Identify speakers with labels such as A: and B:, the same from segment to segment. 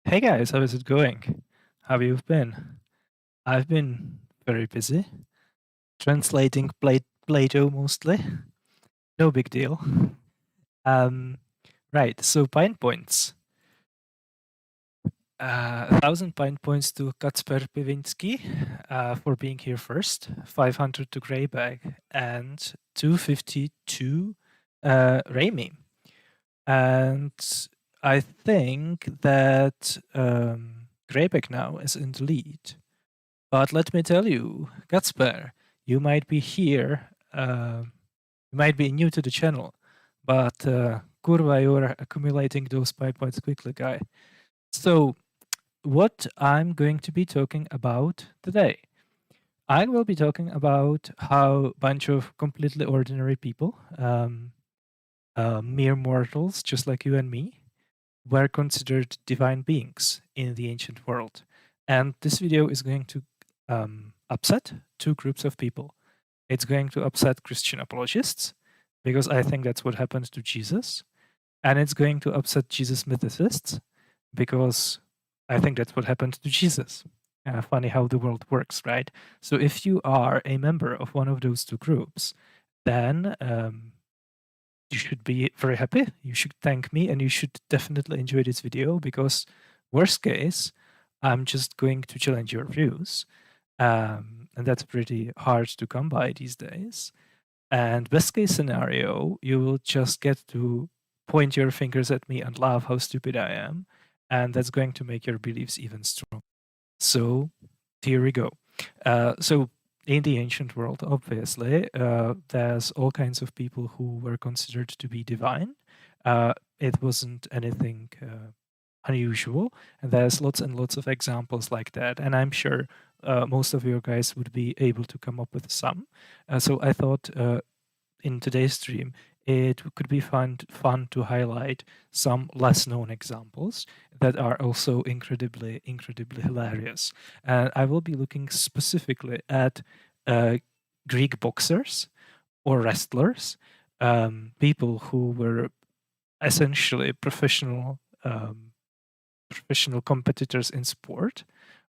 A: Hey guys, how is it going? How you been? I've been very busy translating Plato mostly. No big deal. Um, right. So pine points. 1,000 pine points to Kacper Piwinski for being here first. 500 to Greybag and 250 to Rami. And I think that Greybag now is in the lead. But let me tell you, Gatsper, you might be here, you might be new to the channel, but kurva, you're accumulating those pie points quickly, guy. So, what I'm going to be talking about today, I will be talking about how a bunch of completely ordinary people, mere mortals, just like you and me, were considered divine beings in the ancient world. And this video is going to upset two groups of people. It's going to upset Christian apologists, because I think that's what happened to Jesus. And it's going to upset Jesus mythicists, because I think that's what happened to Jesus. Funny how the world works, right? So if you are a member of one of those two groups, then you should be very happy. You should thank me, and you should definitely enjoy this video, because worst case, I'm just going to challenge your views. And that's pretty hard to come by these days. And best case scenario, you will just get to point your fingers at me and laugh how stupid I am. And that's going to make your beliefs even stronger. So here we go. So in the ancient world, obviously, there's all kinds of people who were considered to be divine. It wasn't anything unusual, and there's lots and lots of examples like that. And I'm sure most of you guys would be able to come up with some. So I thought in today's stream, it could be fun to highlight some less known examples that are also incredibly hilarious. And I will be looking specifically at Greek boxers or wrestlers, people who were essentially professional competitors in sport,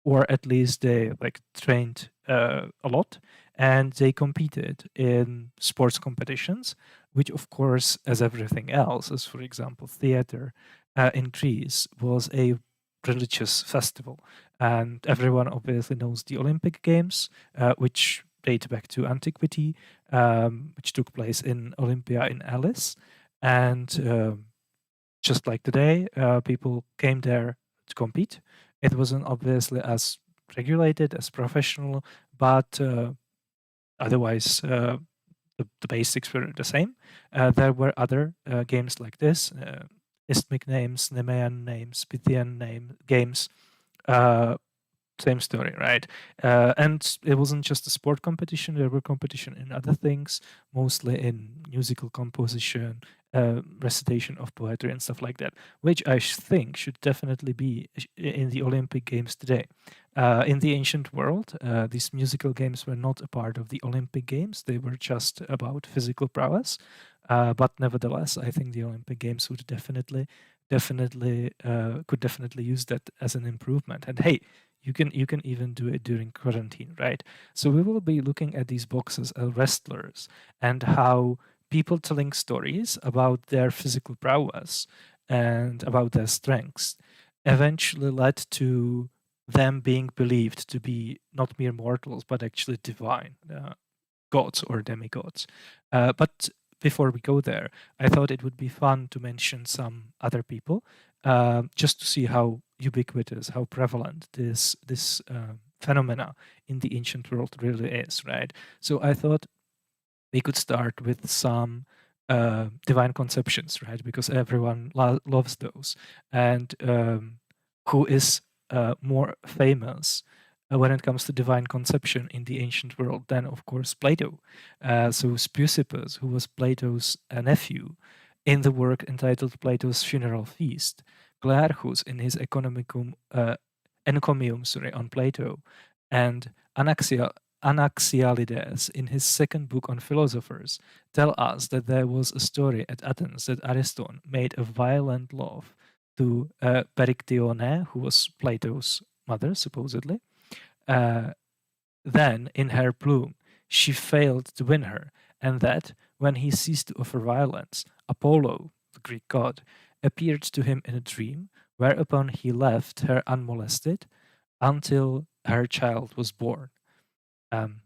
A: or at least they like trained a lot, and they competed in sports competitions, which of course, as everything else, as for example theater in Greece, was a religious festival. And everyone obviously knows the Olympic Games, which date back to antiquity, which took place in Olympia in Alice. And just like today, people came there to compete. It wasn't obviously as regulated, as professional, but otherwise the basics were the same. There were other games like this, Isthmic names, Nemean names, Pythian games, same story, right? And it wasn't just a sport competition. There were competition in other things, mostly in musical composition, recitation of poetry and stuff like that, which I think should definitely be in the Olympic Games today. In the ancient world, these musical games were not a part of the Olympic Games. They were just about physical prowess. But nevertheless, I think the Olympic Games would definitely could definitely use that as an improvement. And hey, you can even do it during quarantine, right? So we will be looking at these boxes as wrestlers, and how people telling stories about their physical prowess and about their strengths eventually led to them being believed to be not mere mortals, but actually divine gods or demigods. But before we go there, I thought it would be fun to mention some other people, just to see how ubiquitous, how prevalent this phenomena in the ancient world really is, right? So I thought we could start with some divine conceptions, right? Because everyone loves those. And who is more famous when it comes to divine conception in the ancient world than, of course, Plato. So Speusippus, who was Plato's nephew, in the work entitled Plato's Funeral Feast, Clearchus in his Encomium on Plato, and Anaxialides in his second book on philosophers tell us that there was a story at Athens that Ariston made a violent love to Perictione, who was Plato's mother, supposedly. Uh, then, in her bloom, she failed to win her, and that, when he ceased to offer violence, Apollo, the Greek god, appeared to him in a dream, whereupon he left her unmolested until her child was born.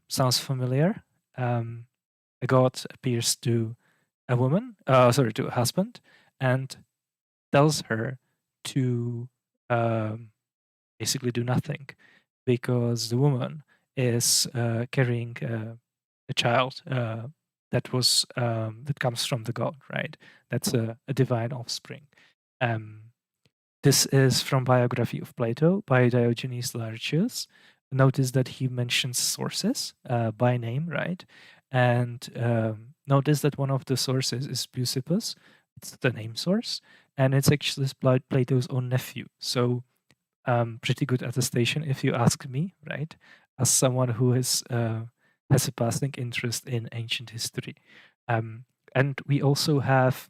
A: Sounds familiar? A god appears to a woman, to a husband, and tells her to basically do nothing because the woman is carrying a child that comes from the god, right? That's a divine offspring. Um, this is from biography of Plato by Diogenes Laertius. Notice that he mentions sources by name, right? And notice that one of the sources is Busippus. It's the name source, and it's actually Plato's own nephew. So pretty good attestation, if you ask me, right? As someone who has a passing interest in ancient history, and we also have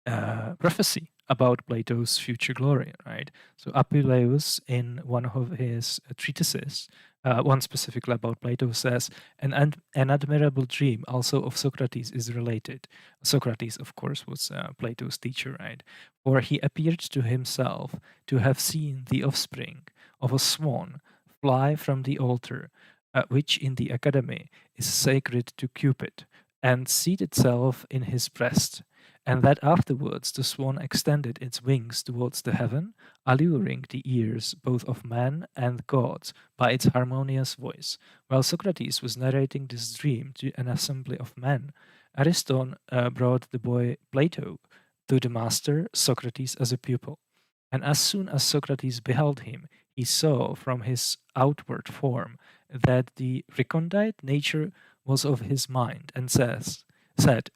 A: prophecy about Plato's future glory, right? So Apuleius, in one of his treatises, one specifically about Plato, says, an admirable dream also of Socrates is related. Socrates, of course, was Plato's teacher, right? For he appeared to himself to have seen the offspring of a swan fly from the altar, which in the academy is sacred to Cupid, and seat itself in his breast, and that afterwards the swan extended its wings towards the heaven, alluring the ears both of men and gods by its harmonious voice. While Socrates was narrating this dream to an assembly of men, Ariston brought the boy Plato to the master Socrates as a pupil. And as soon as Socrates beheld him, he saw from his outward form that the recondite nature was of his mind, and said,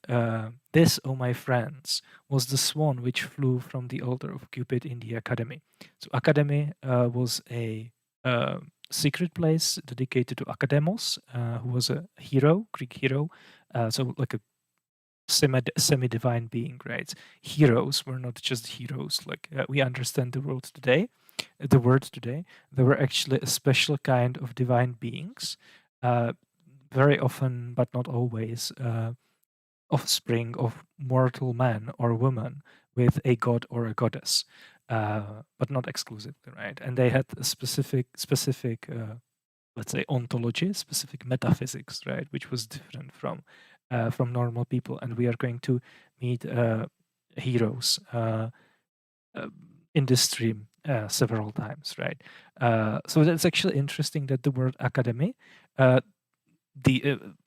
A: This, O my friends, was the swan which flew from the altar of Cupid in the academy. So, academy was a secret place dedicated to Academos, who was a hero, Greek hero, so like a semi-divine being, right? Heroes were not just heroes like we understand the word today. They were actually a special kind of divine beings, uh, very often, but not always, offspring of mortal man or woman with a god or a goddess, but not exclusively, right? And they had a specific let's say ontology, specific metaphysics, right, which was different from normal people. And we are going to meet heroes uh, in this stream several times, right? So that's actually interesting that the word academy,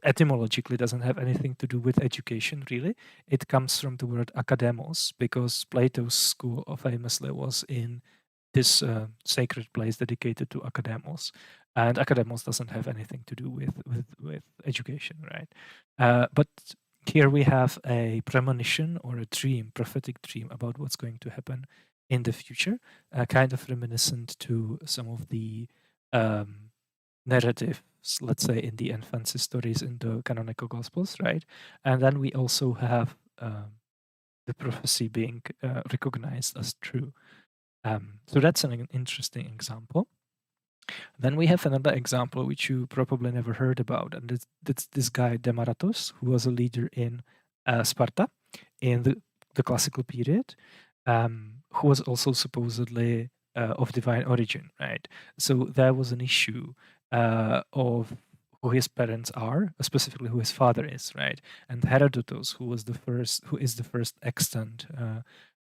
A: etymologically doesn't have anything to do with education, really. It comes from the word academos, because Plato's school famously was in this sacred place dedicated to academos, and academos doesn't have anything to do with education, right? But here we have a premonition or a dream, prophetic dream about what's going to happen in the future, kind of reminiscent to some of the narratives, let's say, in the infancy stories in the canonical gospels, right? And then we also have the prophecy being recognized as true. So that's an interesting example. Then we have another example which you probably never heard about, and it's this guy Demaratus, who was a leader in Sparta in the classical period, who was also supposedly of divine origin, right? So there was an issue of who his parents are, specifically who his father is, right? And Herodotus, who is the first extant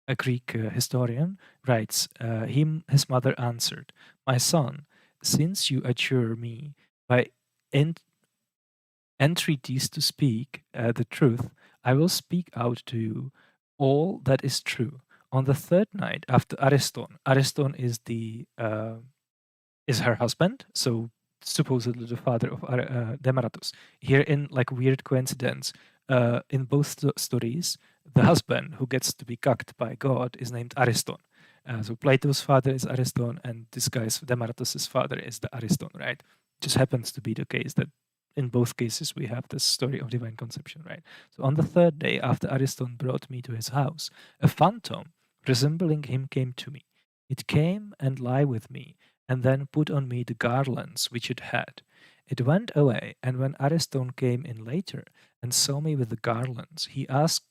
A: a Greek historian, writes, his mother answered, "My son, since you adjure me by entreaties to speak the truth, I will speak out to you all that is true. On the third night after Ariston is is her husband, so supposedly the father of Demaratus. Here, in like weird coincidence, in both stories, the husband who gets to be cucked by God is named Ariston. So Plato's father is Ariston, and this guy's Demaratus's father is the Ariston, right? Just happens to be the case that in both cases we have this story of divine conception, right? So on the third day after Ariston brought me to his house, a phantom resembling him came to me. It came and lay with me, and then put on me the garlands which it had. It went away, and when Ariston came in later and saw me with the garlands, he asked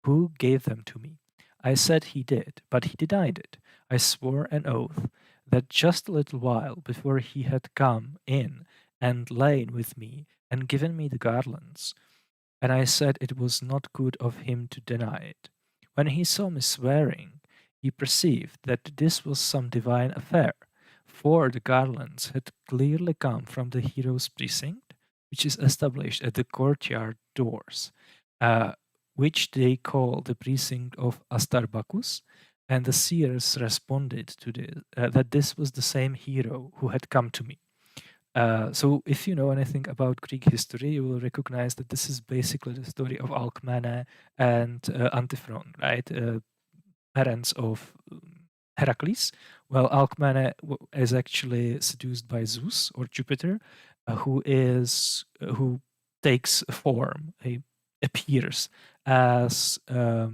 A: who gave them to me. I said he did, but he denied it. I swore an oath that just a little while before he had come in and lain with me and given me the garlands, and I said it was not good of him to deny it. When he saw me swearing, he perceived that this was some divine affair, for the garlands had clearly come from the hero's precinct, which is established at the courtyard doors, uh, which they call the precinct of Astarbacus, and the seers responded to this, that this was the same hero who had come to me. So if you know anything about Greek history, you will recognize that this is basically the story of Alcmene and Antiphron, right? Parents of Heracles. Well, Alcmene is actually seduced by Zeus or Jupiter, who takes a form, appears as her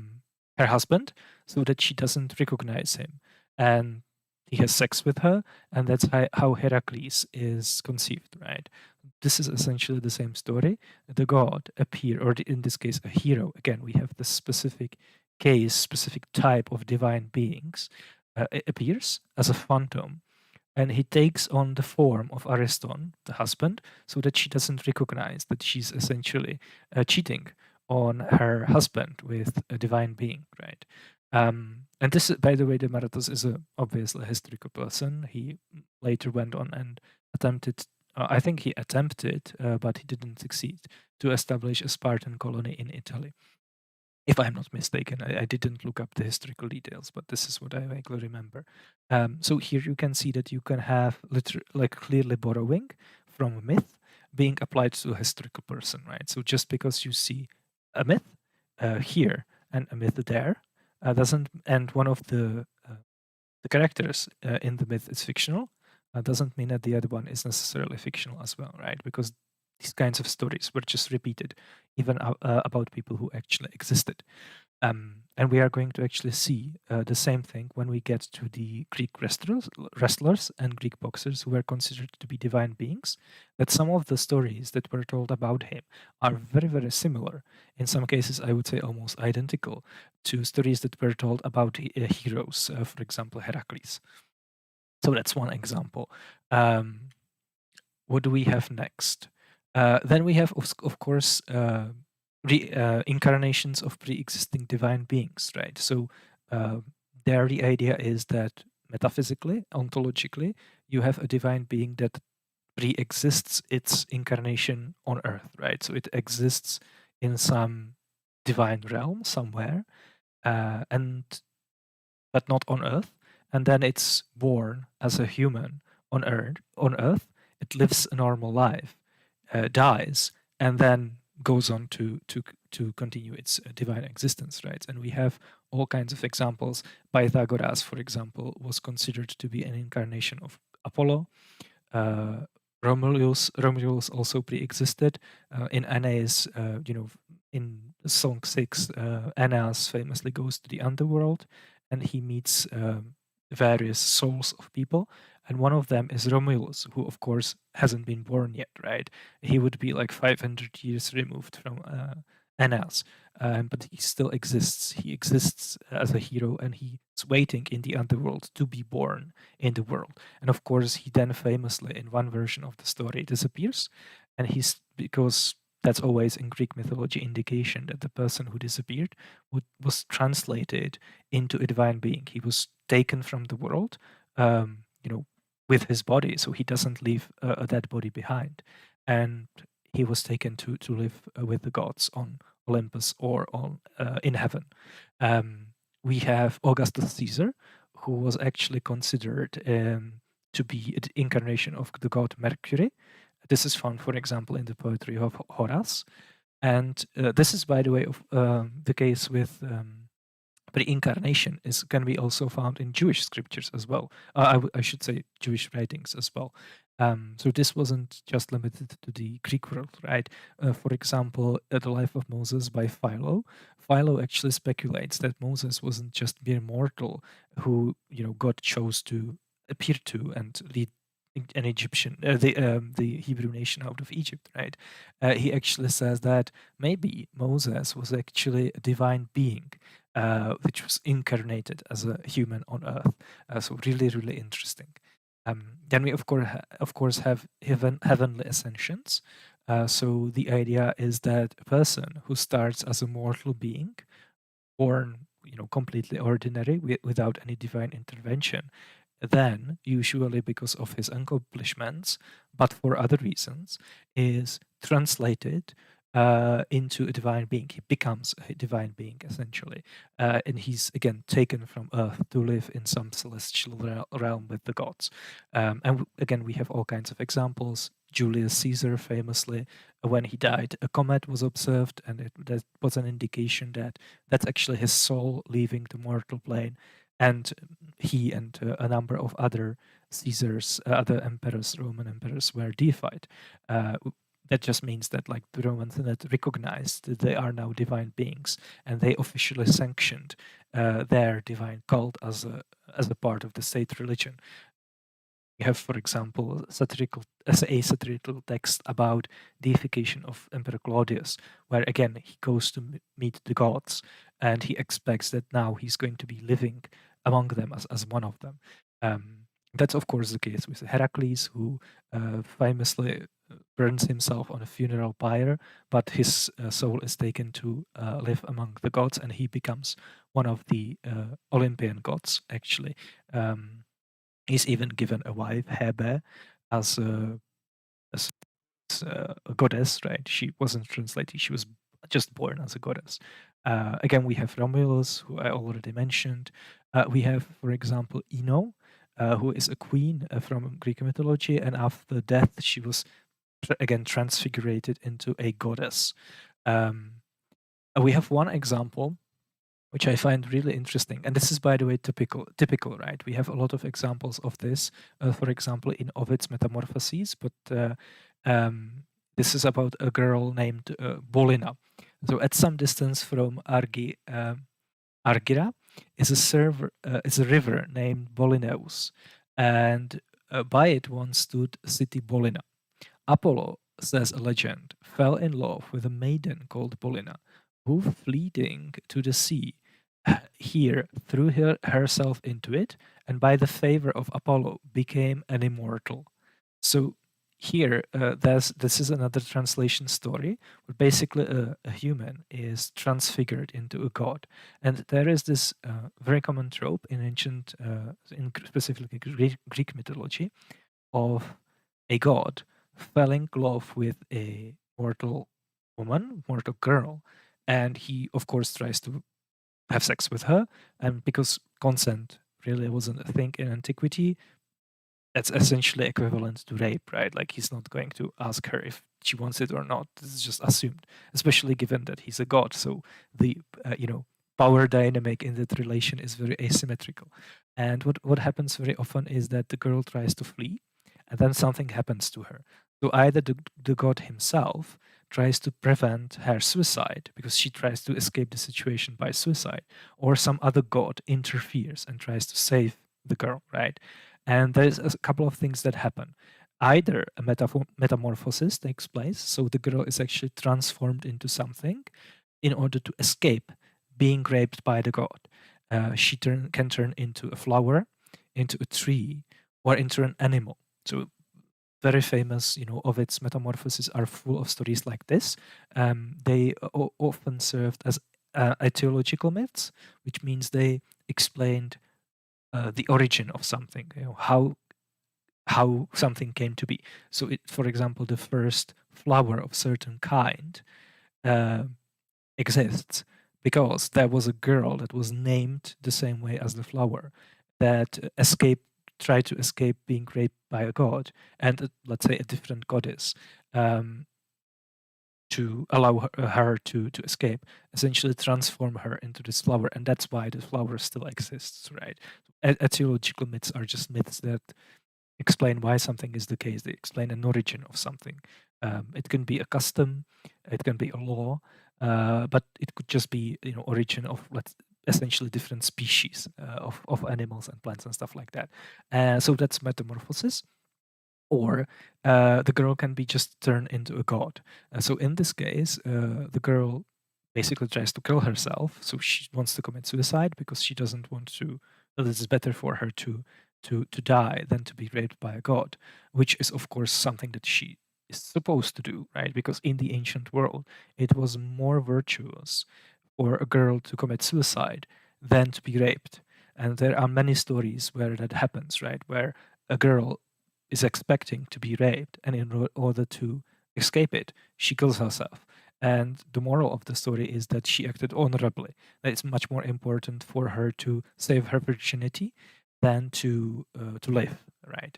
A: husband, so that she doesn't recognize him, and he has sex with her, and that's how Heracles is conceived, right? This is essentially the same story. The god appear, or in this case, a hero. Again, we have the specific case, specific type of divine beings, appears as a phantom, and he takes on the form of Ariston, the husband, so that she doesn't recognize that she's essentially cheating on her husband with a divine being, right? And this, by the way, Demaratus is obviously a historical person. He later went on and attempted, I think he attempted, but he didn't succeed, to establish a Spartan colony in Italy. If I'm not mistaken, I didn't look up the historical details, but this is what I vaguely remember. So here you can see that you can have like clearly borrowing from a myth being applied to a historical person, right? So just because you see a myth here and a myth there, doesn't, and one of the characters in the myth is fictional, doesn't mean that the other one is necessarily fictional as well, right? Because these kinds of stories were just repeated, even about people who actually existed. And we are going to actually see the same thing when we get to the Greek wrestlers and Greek boxers who were considered to be divine beings, that some of the stories that were told about him are very, very similar. In some cases, I would say almost identical to stories that were told about heroes, for example, Heracles. So that's one example. What do we have next? Then we have, of course, incarnations of pre-existing divine beings, right? So there the idea is that metaphysically, ontologically, you have a divine being that pre-exists its incarnation on Earth, right? So it exists in some divine realm somewhere, and but not on Earth, and then it's born as a human on Earth. It lives a normal life, dies, and then goes on to continue its divine existence, right? And we have all kinds of examples. Pythagoras, for example, was considered to be an incarnation of Apollo. Romulus also pre-existed. In Aeneas, in Song 6, Aeneas famously goes to the underworld and he meets various souls of people. And one of them is Romulus, who, of course, hasn't been born yet, right? He would be like 500 years removed from Aeneas, but he still exists. He exists as a hero, and he's waiting in the underworld to be born in the world. And of course, he then famously, in one version of the story, disappears. And because that's always in Greek mythology indication that the person who disappeared was translated into a divine being. He was taken from the world, with his body, so he doesn't leave a dead body behind. And he was taken to live with the gods on Olympus or in heaven. We have Augustus Caesar, who was actually considered to be the incarnation of the god Mercury. This is found, for example, in the poetry of Horace. And this is, by the way, the case with pre-incarnation can be also found in Jewish scriptures as well. I should say Jewish writings as well. So this wasn't just limited to the Greek world, right? For example, The Life of Moses by Philo. Philo actually speculates that Moses wasn't just mere mortal who, God chose to appear to and lead an Egyptian, the Hebrew nation out of Egypt, right? He actually says that maybe Moses was actually a divine being, which was incarnated as a human on earth. So really, really interesting. Then we of course have heavenly ascensions. So the idea is that a person who starts as a mortal being, born, completely ordinary without any divine intervention, then usually because of his accomplishments, but for other reasons, is translated into a divine being. He becomes a divine being essentially, and he's again taken from Earth to live in some celestial realm with the gods. And again, we have all kinds of examples. Julius Caesar famously, when he died, a comet was observed, and that was an indication that that's actually his soul leaving the mortal plane. And he and a number of other Caesars, other emperors, Roman emperors, were deified. Uh, that just means that, like, the Romans that recognized that they are now divine beings, and they officially sanctioned their divine cult as a part of the state religion. We have, for example, a satirical text about deification of Emperor Claudius, where again he goes to meet the gods, and he expects that now he's going to be living among them as one of them. That's of course the case with Heracles, who famously burns himself on a funeral pyre, but his soul is taken to live among the gods, and he becomes one of the Olympian gods, actually. He's even given a wife, Hebe, as as a goddess, right? She wasn't translated; she was just born as a goddess. Again, we have Romulus, who I already mentioned. We have, for example, Ino, who is a queen from Greek mythology, and after death, she was again transfigurated into a goddess. Um, we have one example which I find really interesting. And this is, by the way, typical, right? We have a lot of examples of this, for example, in Ovid's Metamorphoses, but this is about a girl named Bolina. So at some distance from Argira is a river named Bolineus, and by it once stood city Bolina. Apollo, says a legend, fell in love with a maiden called Bolina, who, fleeting to the sea, here threw herself into it, and by the favor of Apollo became an immortal. So here, this is another translation story where basically a human is transfigured into a god, and there is this very common trope in ancient, specifically Greek mythology, of a god falling in love with a mortal woman, mortal girl, and he, of course, tries to have sex with her. And because consent really wasn't a thing in antiquity, that's essentially equivalent to rape, right? Like, he's not going to ask her if she wants it or not. This is just assumed, especially given that he's a god. So the power dynamic in that relation is very asymmetrical. And what happens very often is that the girl tries to flee, and then something happens to her. So either the god himself tries to prevent her suicide because she tries to escape the situation by suicide, or some other god interferes and tries to save the girl, right? And there's a couple of things that happen. Either a metamorphosis takes place, so the girl is actually transformed into something in order to escape being raped by the god. She can turn into a flower, into a tree, or into an animal. So very famous, Ovid's Metamorphoses are full of stories like this. They often served as etiological myths, which means they explained the origin of something, how something came to be. So, for example, the first flower of certain kind uh, exists because there was a girl that was named the same way as the flower that tried to escape being raped by a god, and let's say a different goddess, to allow her to escape, essentially transform her into this flower, and that's why the flower still exists, right? Etiological myths are just myths that explain why something is the case. They explain an origin of something. It can be a custom, it can be a law, but it could just be origin of essentially different species of animals and plants and stuff like that. So that's metamorphosis. Or the girl can be just turned into a god. So in this case, the girl basically tries to kill herself. So she wants to commit suicide because she doesn't want to. Well, it's better for her to die than to be raped by a god, which is of course something that she is supposed to do, right? Because in the ancient world, it was more virtuous for a girl to commit suicide than to be raped. And there are many stories where that happens, right? Where a girl is expecting to be raped, and in order to escape it, she kills herself. And the moral of the story is that she acted honorably. That it's much more important for her to save her virginity than to live, right?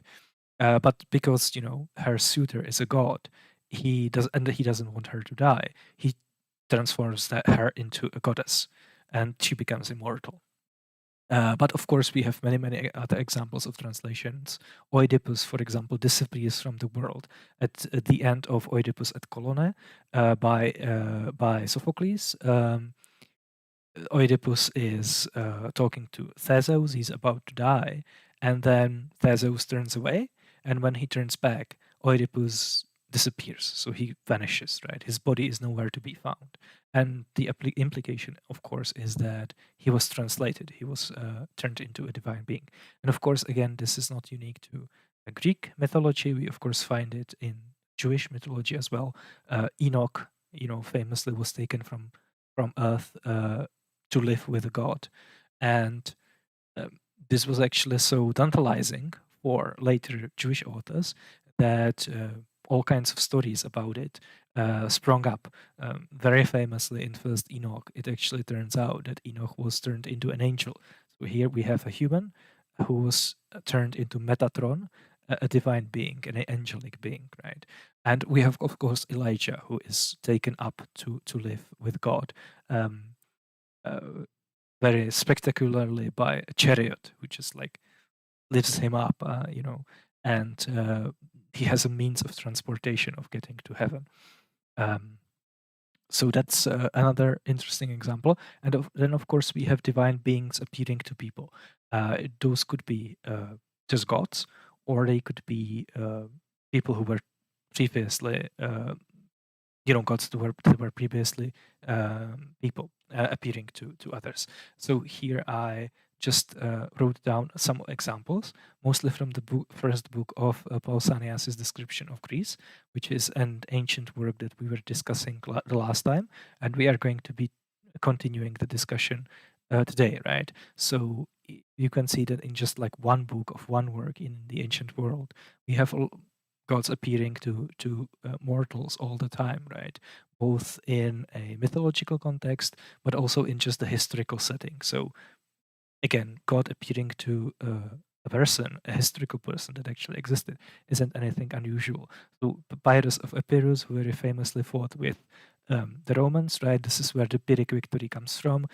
A: But because her suitor is a god, he doesn't want her to die. He transforms her into a goddess, and she becomes immortal. But of course, we have many other examples of translations. Oedipus, for example, disappears from the world at the end of Oedipus at Colone by Sophocles. Oedipus is talking to Theseus. He's about to die, and then Theseus turns away. And when he turns back, Oedipus disappears. So he vanishes. Right, his body is nowhere to be found. And the implication, of course, is that he was translated. He was turned into a divine being. And of course, again, this is not unique to Greek mythology. We of course find it in Jewish mythology as well. Enoch, famously was taken from Earth to live with a god. And this was actually so tantalizing for later Jewish authors that all kinds of stories about it sprung up. Very famously in First Enoch, it actually turns out that Enoch was turned into an angel. So here we have a human who was turned into Metatron, a divine being, an angelic being, right? And we have, of course, Elijah, who is taken up to live with God. Uh, Very spectacularly by a chariot, who just like lifts him up, and he has a means of transportation of getting to heaven. So that's another interesting example. And then, of course, we have divine beings appearing to people. Those could be just gods, or they could be people who were previously gods that were previously people appearing to others. So here I just wrote down some examples, mostly from the first book of Pausanias' description of Greece, which is an ancient work that we were discussing the last time, and we are going to be continuing the discussion today, right? So you can see that in just like one book of one work in the ancient world, we have gods appearing to mortals all the time, right? Both in a mythological context, but also in just a historical setting. So again, God appearing to a person, a historical person that actually existed, isn't anything unusual. So Pyrrhus of Epirus, who very famously fought with the Romans, right? This is where the Pyrrhic victory comes from,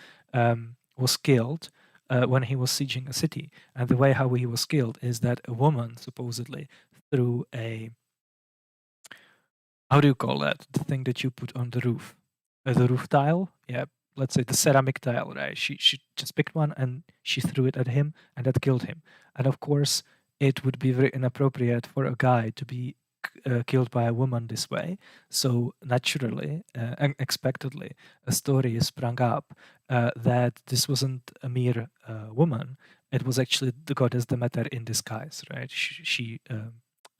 A: was killed when he was sieging a city. And the way how he was killed is that a woman supposedly threw a, how do you call that? The thing that you put on the roof, the roof tile. Yeah, let's say the ceramic tile, right? She just picked one and she threw it at him, and that killed him. And of course, it would be very inappropriate for a guy to be killed by a woman this way. So naturally, unexpectedly, a story sprung up that this wasn't a mere woman. It was actually the goddess Demeter in disguise, right? She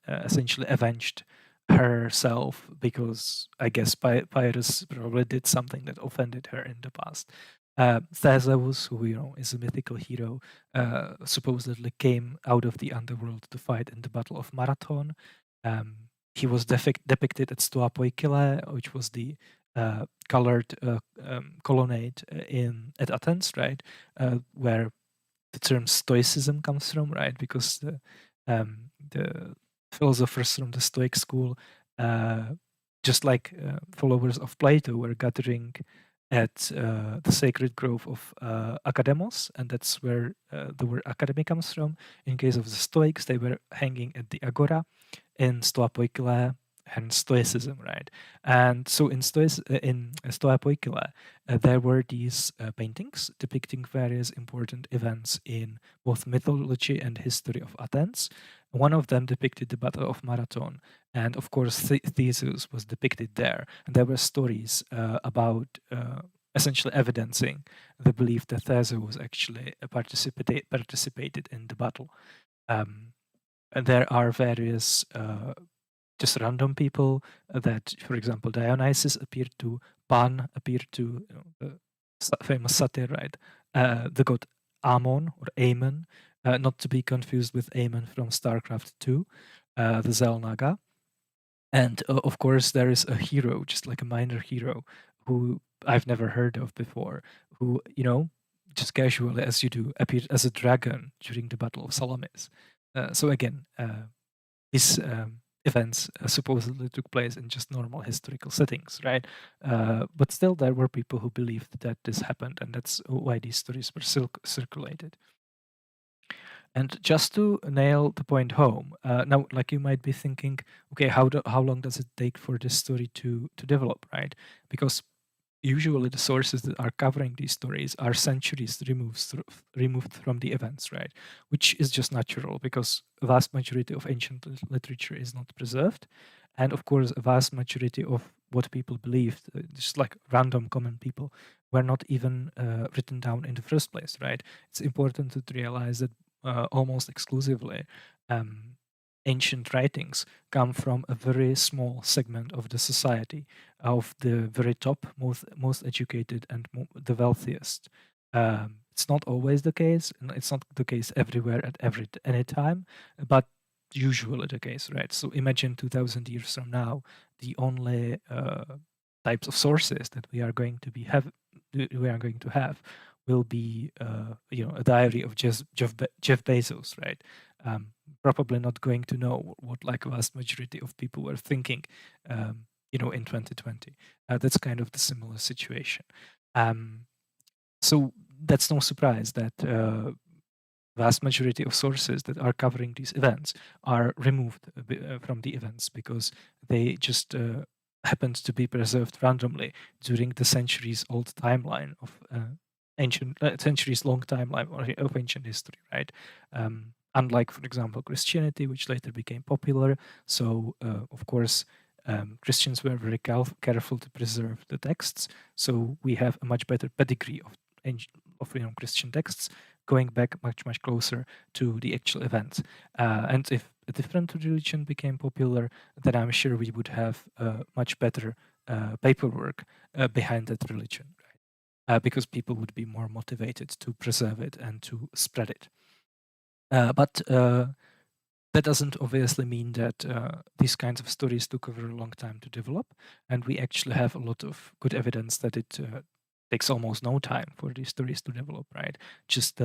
A: essentially avenged herself because I guess Pyrrhus probably did something that offended her in the past. Theseus, who is a mythical hero, supposedly came out of the underworld to fight in the Battle of Marathon. He was depicted at Stoa Poikile, which was the colored colonnade at Athens, right, where the term Stoicism comes from, right, because the philosophers from the Stoic school, just like followers of Plato, were gathering at the sacred grove of Academos, and that's where the word academy comes from. In case of the Stoics, they were hanging at the Agora in Stoa Poikile, and Stoicism, right? And so in Stoa Poikile, there were these paintings depicting various important events in both mythology and history of Athens. One of them depicted the Battle of Marathon, and of course, Theseus was depicted there. And there were stories about essentially evidencing the belief that Theseus actually participated in the battle. Um, and there are various just random people that, for example, Dionysus appeared to, Pan appeared to, the famous satyr, right? The god Ammon or Ammon, not to be confused with Ammon from StarCraft 2, the Xel'Naga. And of course, there is a hero, just like a minor hero, who I've never heard of before, who, just casually, as you do, appeared as a dragon during the Battle of Salamis. So again, these events supposedly took place in just normal historical settings, right? But still, there were people who believed that this happened, and that's why these stories were circulated. And just to nail the point home, now, like you might be thinking, okay, how long does it take for this story to develop, right? Because usually the sources that are covering these stories are centuries removed from the events, right? Which is just natural because a vast majority of ancient literature is not preserved. And of course, a vast majority of what people believed, just like random common people, were not even written down in the first place, right? It's important to realize that almost exclusively ancient writings come from a very small segment of the society, of the very top, most educated, and the wealthiest. It's not always the case, and it's not the case everywhere at any time, but usually the case, right? So imagine 2,000 years from now, the only types of sources that we are going to have will be a diary of Jeff Bezos, right? Probably not going to know what like vast majority of people were thinking, in 2020. That's kind of the similar situation. So that's no surprise that vast majority of sources that are covering these events are removed from the events because they just happened to be preserved randomly during the centuries old timeline of centuries long timeline of ancient history, right? Unlike, for example, Christianity, which later became popular. So, of course, Christians were very careful to preserve the texts. So we have a much better pedigree of Christian texts going back much closer to the actual events. And if a different religion became popular, then I'm sure we would have much better paperwork behind that religion, right? Because people would be more motivated to preserve it and to spread it. But that doesn't obviously mean that these kinds of stories took a very long time to develop, and we actually have a lot of good evidence that it takes almost no time for these stories to develop, right? Just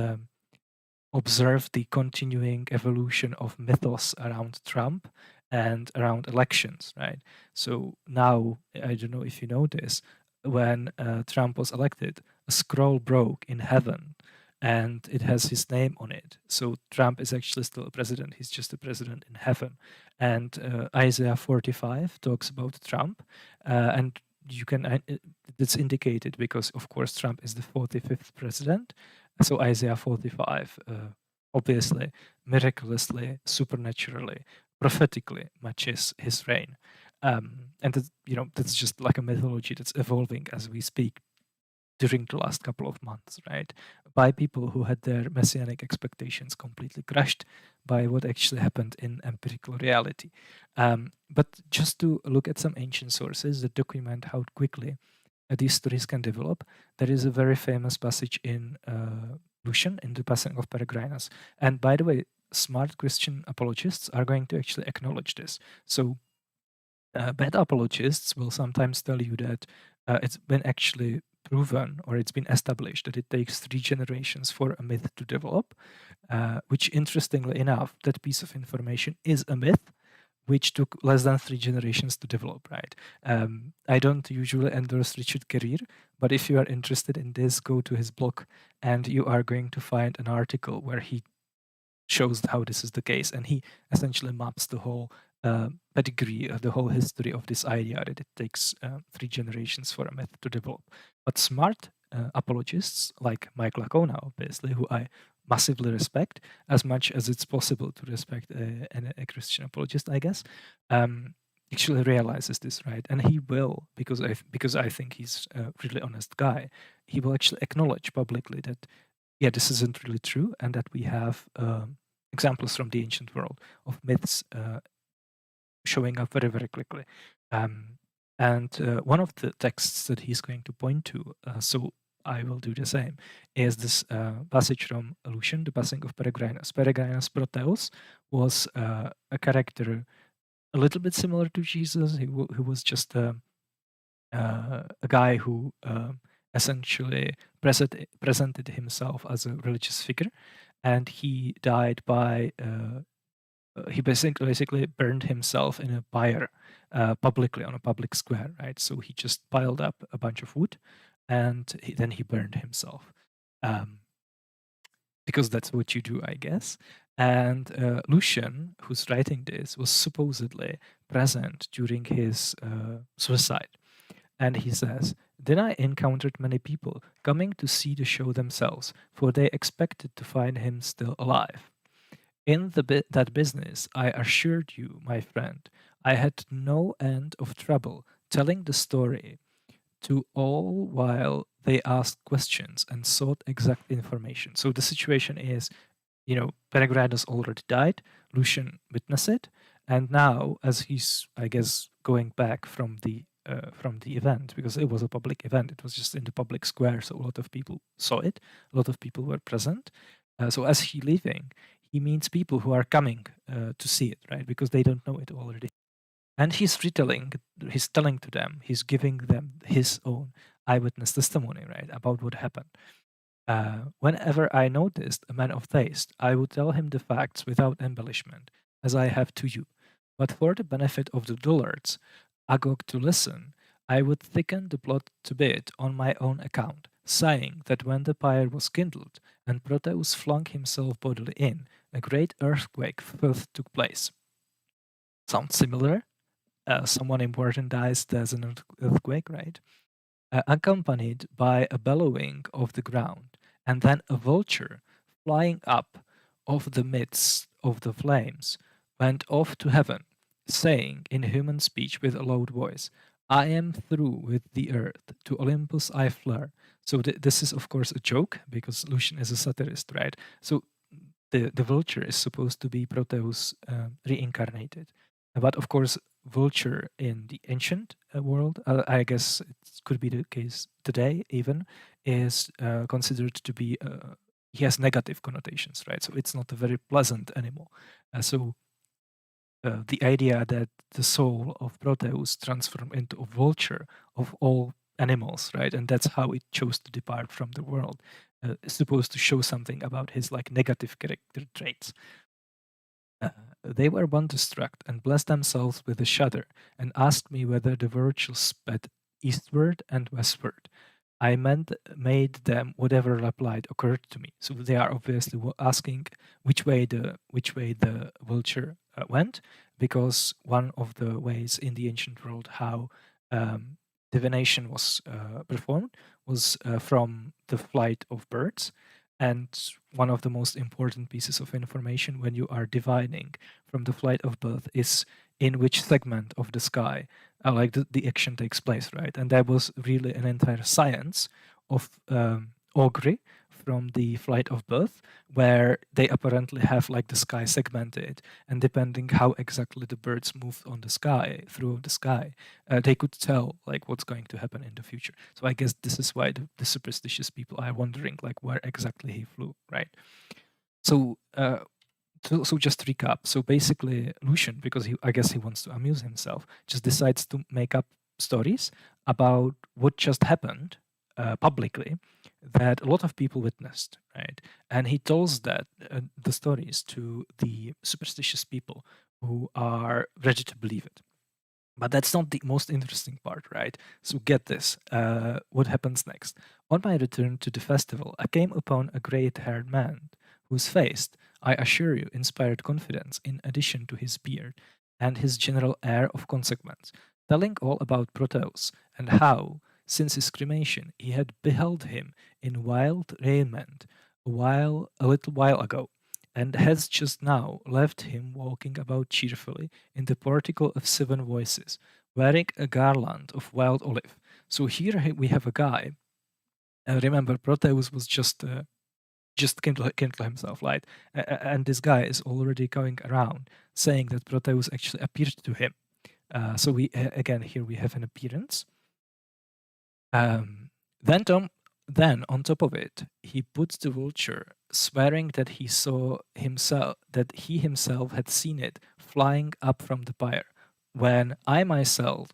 A: observe the continuing evolution of mythos around Trump and around elections, right? So now, I don't know if you know this, when Trump was elected, a scroll broke in heaven and it has his name on it. So Trump is actually still a president. He's just a president in heaven. And Isaiah 45 talks about Trump. And you can, it's indicated because, of course, Trump is the 45th president. So Isaiah 45, obviously, miraculously, supernaturally, prophetically matches his reign. And that's just like a mythology that's evolving as we speak during the last couple of months, right? By people who had their messianic expectations completely crushed by what actually happened in empirical reality. But just to look at some ancient sources that document how quickly these stories can develop, there is a very famous passage in Lucian, in the Passing of Peregrinus. And by the way, smart Christian apologists are going to actually acknowledge this. So bad apologists will sometimes tell you that it's been actually proven or it's been established that it takes 3 generations for a myth to develop, which interestingly enough, that piece of information is a myth which took less than 3 generations to develop, right? I don't usually endorse Richard Carrier, but if you are interested in this, go to his blog and you are going to find an article where he shows how this is the case, and he essentially maps the whole pedigree, the whole history of this idea that it takes 3 generations for a myth to develop. But smart apologists like Mike Lacona, obviously, who I massively respect, as much as it's possible to respect a Christian apologist, I guess, actually realizes this, right? And he will, because I think he's a really honest guy, he will actually acknowledge publicly that, yeah, this isn't really true, and that we have examples from the ancient world of myths showing up very, very quickly. And one of the texts that he's going to point to, so I will do the same, is this passage from Lucian, the passing of Peregrinus. Peregrinus Proteus was a character a little bit similar to Jesus, who was just a guy who essentially presented himself as a religious figure, and he died by he basically burned himself in a pyre publicly on a public square, right? So he just piled up a bunch of wood, and then he burned himself, because that's what you do, I guess. And Lucian, who's writing this, was supposedly present during his suicide. And he says, "Then I encountered many people coming to see the show themselves, for they expected to find him still alive. In that business, I assured you, my friend, I had no end of trouble telling the story to all while they asked questions and sought exact information." So the situation is, Peregrinus already died, Lucian witnessed it, and now, as he's, I guess, going back from the event, because it was a public event, it was just in the public square, so a lot of people saw it, a lot of people were present. So as he leaving, he meets people who are coming to see it, right? Because they don't know it already. And he's telling to them, he's giving them his own eyewitness testimony, right, about what happened. Whenever I noticed a man of taste, I would tell him the facts without embellishment, as I have to you. But for the benefit of the dullards, agog to listen, I would thicken the plot to bit on my own account, saying that when the pyre was kindled and Proteus flung himself bodily in, a great earthquake first took place. Sounds similar? Someone important dies, there's an earthquake, right? Accompanied by a bellowing of the ground, and then a vulture flying up of the midst of the flames went off to heaven, saying in human speech with a loud voice, I am through with the earth, to Olympus I flare. So this is of course a joke, because Lucian is a satirist, right? So the vulture is supposed to be Proteus reincarnated. But of course, vulture in the ancient world, I guess it could be the case today even, is considered to be, he has negative connotations, right? So it's not a very pleasant animal. So the idea that the soul of Proteus transformed into a vulture of all animals, right? And that's how it chose to depart from the world, is supposed to show something about his like negative character traits. They were wonderstruck and blessed themselves with a shudder, and asked me whether the virtue sped eastward and westward. I made them whatever replied occurred to me. So they are obviously asking which way the vulture went, because one of the ways in the ancient world how divination was performed was from the flight of birds. And one of the most important pieces of information when you are divining from the flight of bird is in which segment of the sky like the action takes place, right? And there was really an entire science of augury from the flight of birth, where they apparently have like the sky segmented, and depending how exactly the birds moved on the sky through the sky, they could tell like what's going to happen in the future. So I guess this is why the superstitious people are wondering like where exactly he flew, right? So so just to recap, so basically Lucian, because I guess he wants to amuse himself, just decides to make up stories about what just happened publicly that a lot of people witnessed, right? And he tells the stories to the superstitious people who are ready to believe it. But that's not the most interesting part, right? So get this. What happens next? On my return to the festival, I came upon a gray-haired man whose face, I assure you, inspired confidence in addition to his beard. and his general air of consequence, telling all about Proteus and how, since his cremation, he had beheld him in wild raiment a little while ago, and has just now left him walking about cheerfully in the portico of 7 voices, wearing a garland of wild olive. So here we have a guy. Remember, Proteus was just Kindle himself, right? And this guy is already going around saying that Proteus actually appeared to him. So we again here we have an appearance. Um, then Tom, then on top of it, he puts the vulture, swearing that he himself had seen it flying up from the pyre, when I myself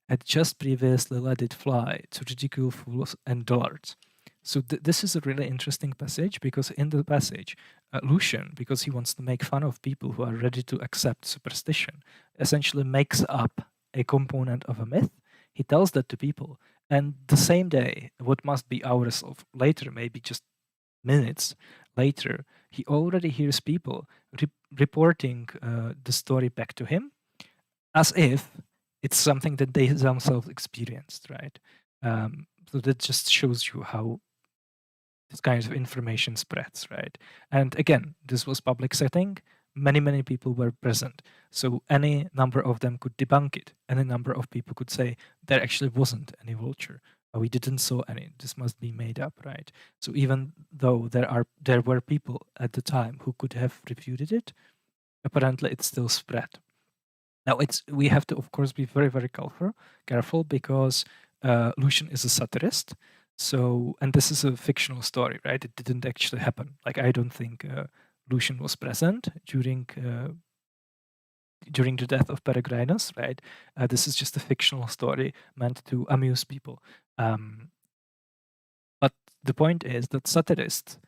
A: had just previously let it fly to ridicule fools and dullards. So this is a really interesting passage because in the passage, Lucian, because he wants to make fun of people who are ready to accept superstition, essentially makes up a component of a myth. He tells that to people, and the same day, what must be hours of later, maybe just minutes later, he already hears people reporting the story back to him as if it's something that they themselves experienced, right? So that just shows you how this kind of information spreads, right? And again, this was public setting. Many people were present. So any number of them could debunk it. Any number of people could say there actually wasn't any vulture. We didn't saw any. This must be made up, right? So even though there were people at the time who could have refuted it, apparently it still spread. Now we have to of course be very careful because Lucian is a satirist. So and this is a fictional story, right? It didn't actually happen. Like I don't think Lucian was present during the death of Peregrinus, right? This is just a fictional story meant to amuse people. But the point is that satirists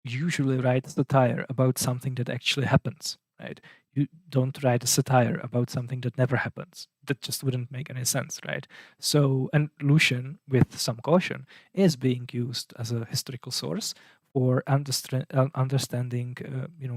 A: usually write satire about something that actually happens, right? You don't write a satire about something that never happens. That just wouldn't make any sense, right? So, and Lucian, with some caution, is being used as a historical source for understanding,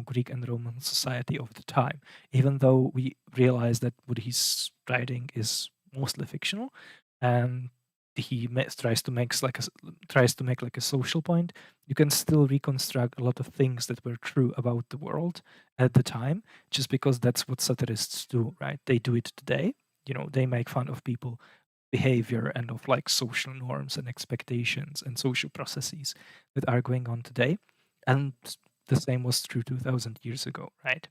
A: Greek and Roman society of the time. Even though we realize that what he's writing is mostly fictional, and he tries to make like a social point, you can still reconstruct a lot of things that were true about the world at the time, just because that's what satirists do, right? They do it today. They make fun of people behavior and of like social norms and expectations and social processes that are going on today, and the same was true 2000 years ago, right?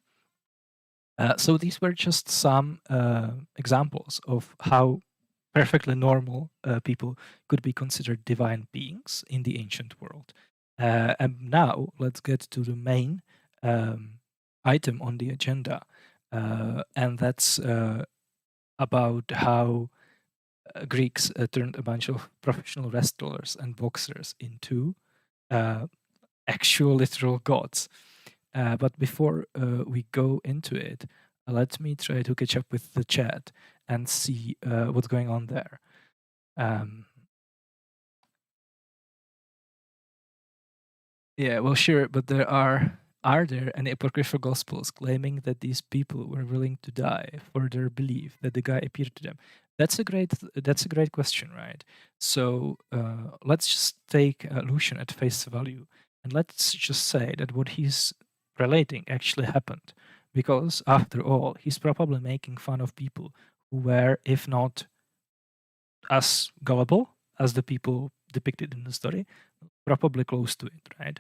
A: So these were just some examples of how perfectly normal people could be considered divine beings in the ancient world. And now let's get to the main item on the agenda, and that's about how Greeks turned a bunch of professional wrestlers and boxers into uh, actual literal gods. But before we go into it, let me try to catch up with the chat and see what's going on there. Um, yeah, well, sure, but are there any apocryphal gospels claiming that these people were willing to die for their belief that the guy appeared to them? That's a great question, right? So let's just take Lucian at face value, and let's just say that what he's relating actually happened, because after all, he's probably making fun of people who were, if not as gullible as the people depicted in the story, probably close to it, right?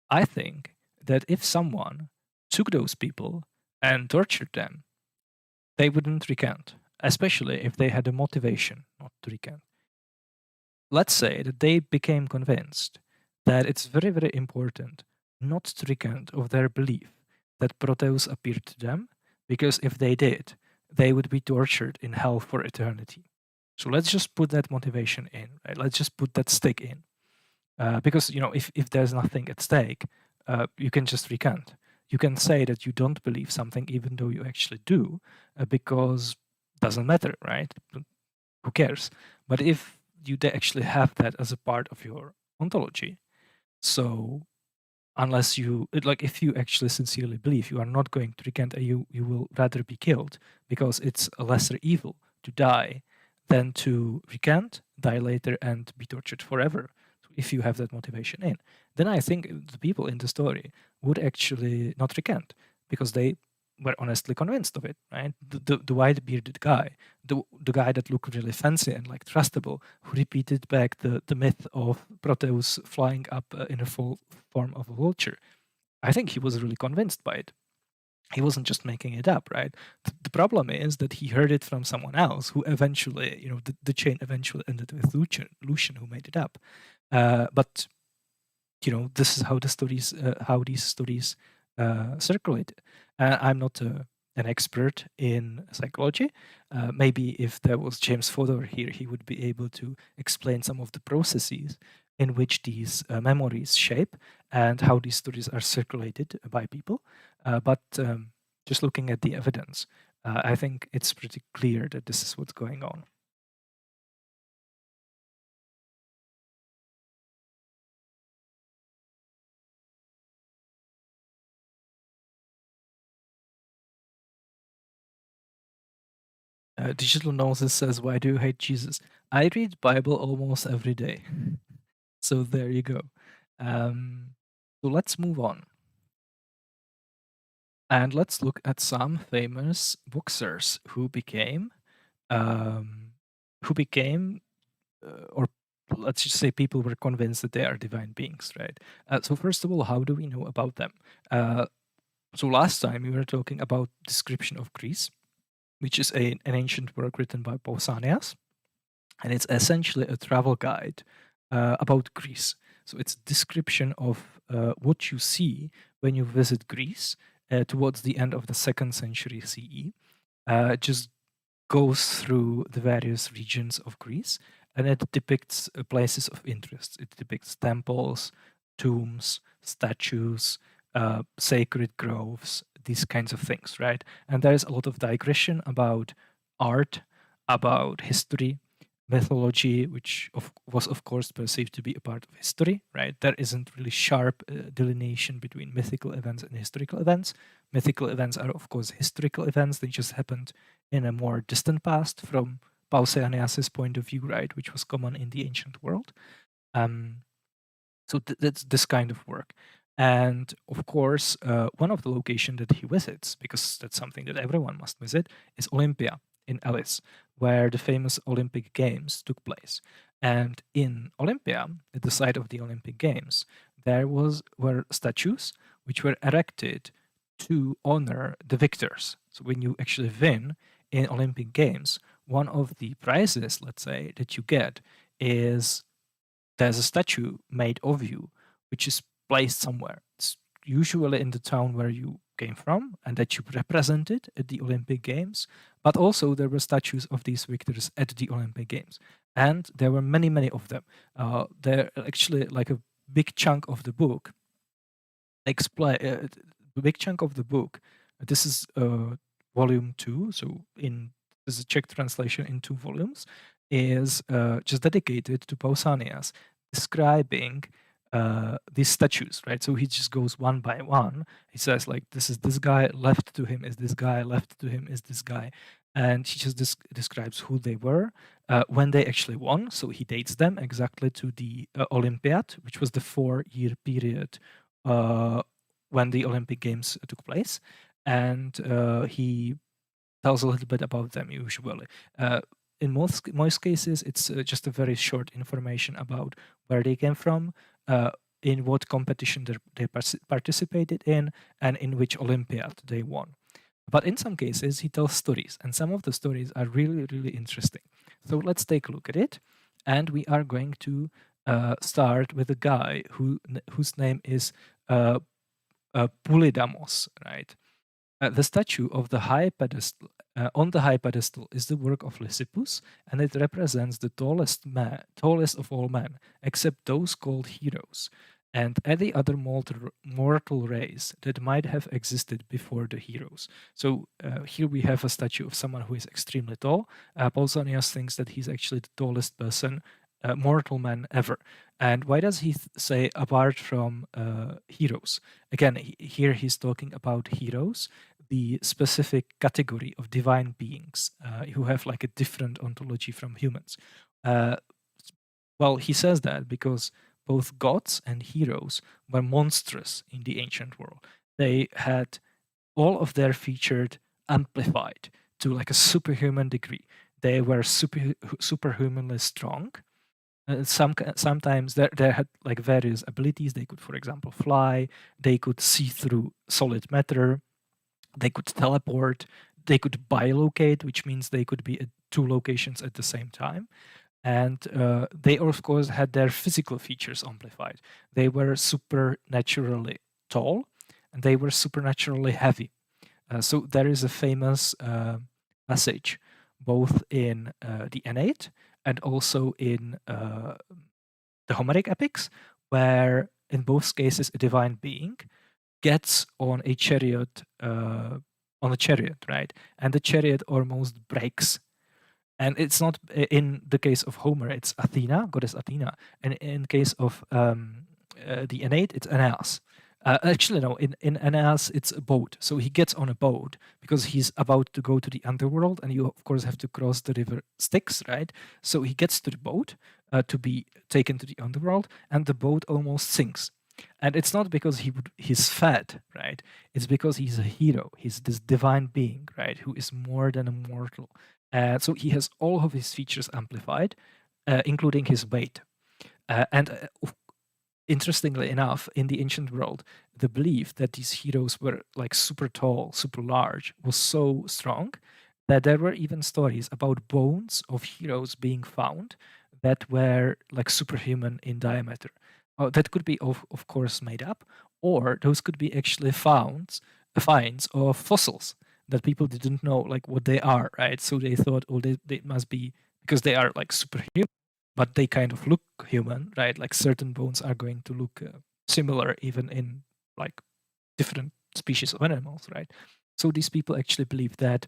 A: I think that if someone took those people and tortured them, they wouldn't recant, especially if they had a motivation not to recant. Let's say that they became convinced that it's very important not to recant of their belief that Proteus appeared to them, because if they did, they would be tortured in hell for eternity. So let's just put that motivation in, right? Let's just put that stake in. Because if there's nothing at stake, you can just recant. You can say that you don't believe something even though you actually do, because doesn't matter, right? Who cares? But if you actually have that as a part of your ontology, so unless if you actually sincerely believe, you are not going to recant, and you will rather be killed because it's a lesser evil to die than to recant, die later, and be tortured forever. So if you have that motivation in, then I think the people in the story would actually not recant because they were honestly convinced of it, right? The white bearded guy, the guy that looked really fancy and like trustable, who repeated back the myth of Proteus flying up in a full form of a vulture. I think he was really convinced by it. He wasn't just making it up, right? The problem is that he heard it from someone else who eventually, the chain eventually ended with Lucian, who made it up. But this is how these stories circulate. I'm not an expert in psychology. Maybe if there was James Fodor here, he would be able to explain some of the processes in which these memories shape and how these stories are circulated by people. But just looking at the evidence, I think it's pretty clear that this is what's going on. Digital Noses says, "Why do you hate Jesus?" I read Bible almost every day, so there you go. So let's move on, and let's look at some famous boxers who became, um, who became, or let's just say people were convinced that they are divine beings, right? So first of all, how do we know about them? So last time we were talking about description of Greece, which is an ancient work written by Pausanias. And it's essentially a travel guide about Greece. So it's a description of what you see when you visit Greece towards the end of the 2nd century CE. Just goes through the various regions of Greece, and it depicts places of interest. It depicts temples, tombs, statues, sacred groves, these kinds of things, right? And there is a lot of digression about art, about history, mythology, which was of course perceived to be a part of history, right? There isn't really sharp delineation between mythical events and historical events. Mythical events are of course historical events; they just happened in a more distant past from Pausanias's point of view, right, which was common in the ancient world. Um, so that's this kind of work. And of course, one of the locations that he visits, because that's something that everyone must visit, is Olympia in Elis, where the famous Olympic Games took place. And in Olympia, at the site of the Olympic Games, were statues which were erected to honor the victors. So when you actually win in Olympic Games, one of the prizes, let's say, that you get is there's a statue made of you, which is placed somewhere. It's usually in the town where you came from and that you represented at the Olympic Games. But also there were statues of these victors at the Olympic Games, and there were many, many of them. They're actually like a big chunk of the book. Explain a big chunk of the book. This is volume 2, so this is a Czech translation in 2 volumes, is just dedicated to Pausanias describing these statues, right? So he just goes one by one. He says, like, this is this guy, left to him is this guy, left to him is this guy. And he just describes who they were, when they actually won. So he dates them exactly to the Olympiad, which was the 4-year period when the Olympic Games took place. And he tells a little bit about them usually. In most cases, it's just a very short information about where they came from, in what competition they participated in, and in which Olympiad they won. But in some cases, he tells stories, and some of the stories are really, really interesting. So let's take a look at it. And we are going to start with a guy whose name is Polydamos, right? The statue of the high pedestal on the high pedestal is the work of Lysippus, and it represents the tallest of all men, except those called heroes, and any other mortal race that might have existed before the heroes. So here we have a statue of someone who is extremely tall. Pausanias thinks that he's actually the tallest person mortal man ever. And why does he say apart from heroes? Again, here he's talking about heroes, the specific category of divine beings who have like a different ontology from humans. Uh, well, he says that because both gods and heroes were monstrous in the ancient world. They had all of their featured amplified to like a superhuman degree. They were superhumanly strong. Sometimes they had like various abilities. They could, for example, fly. They could see through solid matter. They could teleport. They could bilocate, which means they could be at two locations at the same time. And they, of course, had their physical features amplified. They were supernaturally tall, and they were supernaturally heavy. So there is a famous passage, both in the Aeneid and also in the Homeric epics, where in both cases a divine being gets on a chariot, right? And the chariot almost breaks. And it's not in the case of Homer, it's Athena, goddess Athena. And in case of the Aeneid, it's Aeneas. Actually, no, in Aeneas, it's a boat. So he gets on a boat because he's about to go to the underworld. And you, of course, have to cross the river Styx, right? So he gets to the boat to be taken to the underworld, and the boat almost sinks. And it's not because he's fat, right? It's because he's a hero. He's this divine being, right? Who is more than a mortal. So he has all of his features amplified, including his weight. And interestingly enough, in the ancient world, the belief that these heroes were like super tall, super large was so strong that there were even stories about bones of heroes being found that were like superhuman in diameter. That could be, of course, made up, or those could be actually finds of fossils that people didn't know like what they are, right? So they thought, oh, they must be because they are like superhuman, but they kind of look human, right? Like certain bones are going to look similar even in like different species of animals, right? So these people actually believe that,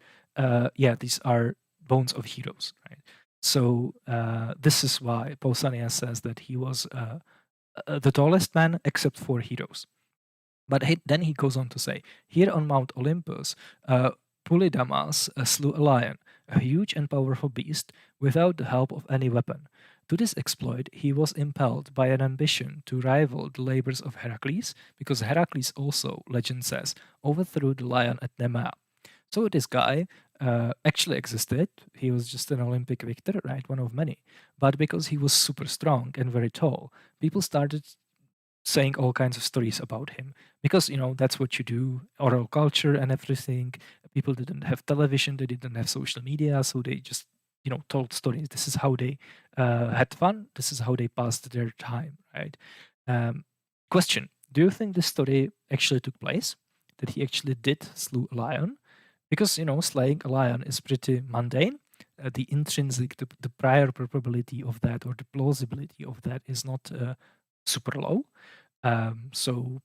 A: yeah, these are bones of heroes, right? So this is why Pausanias says that he was the tallest man except for heroes. But then he goes on to say, here on Mount Olympus, Polydamas slew a lion, a huge and powerful beast, without the help of any weapon. To this exploit, he was impelled by an ambition to rival the labors of Heracles, because Heracles also, legend says, overthrew the lion at Nemea. So this guy actually existed. He was just an Olympic victor, right? One of many. But because he was super strong and very tall, people started saying all kinds of stories about him because that's what you do, oral culture and everything. People didn't have television, they didn't have social media, so they just told stories. This is how they had fun, this is how they passed their time, right? Question: do you think this story actually took place, that he actually did slew a lion? Because slaying a lion is pretty mundane. The intrinsic, the prior probability of that, or the plausibility of that, is not super low. So,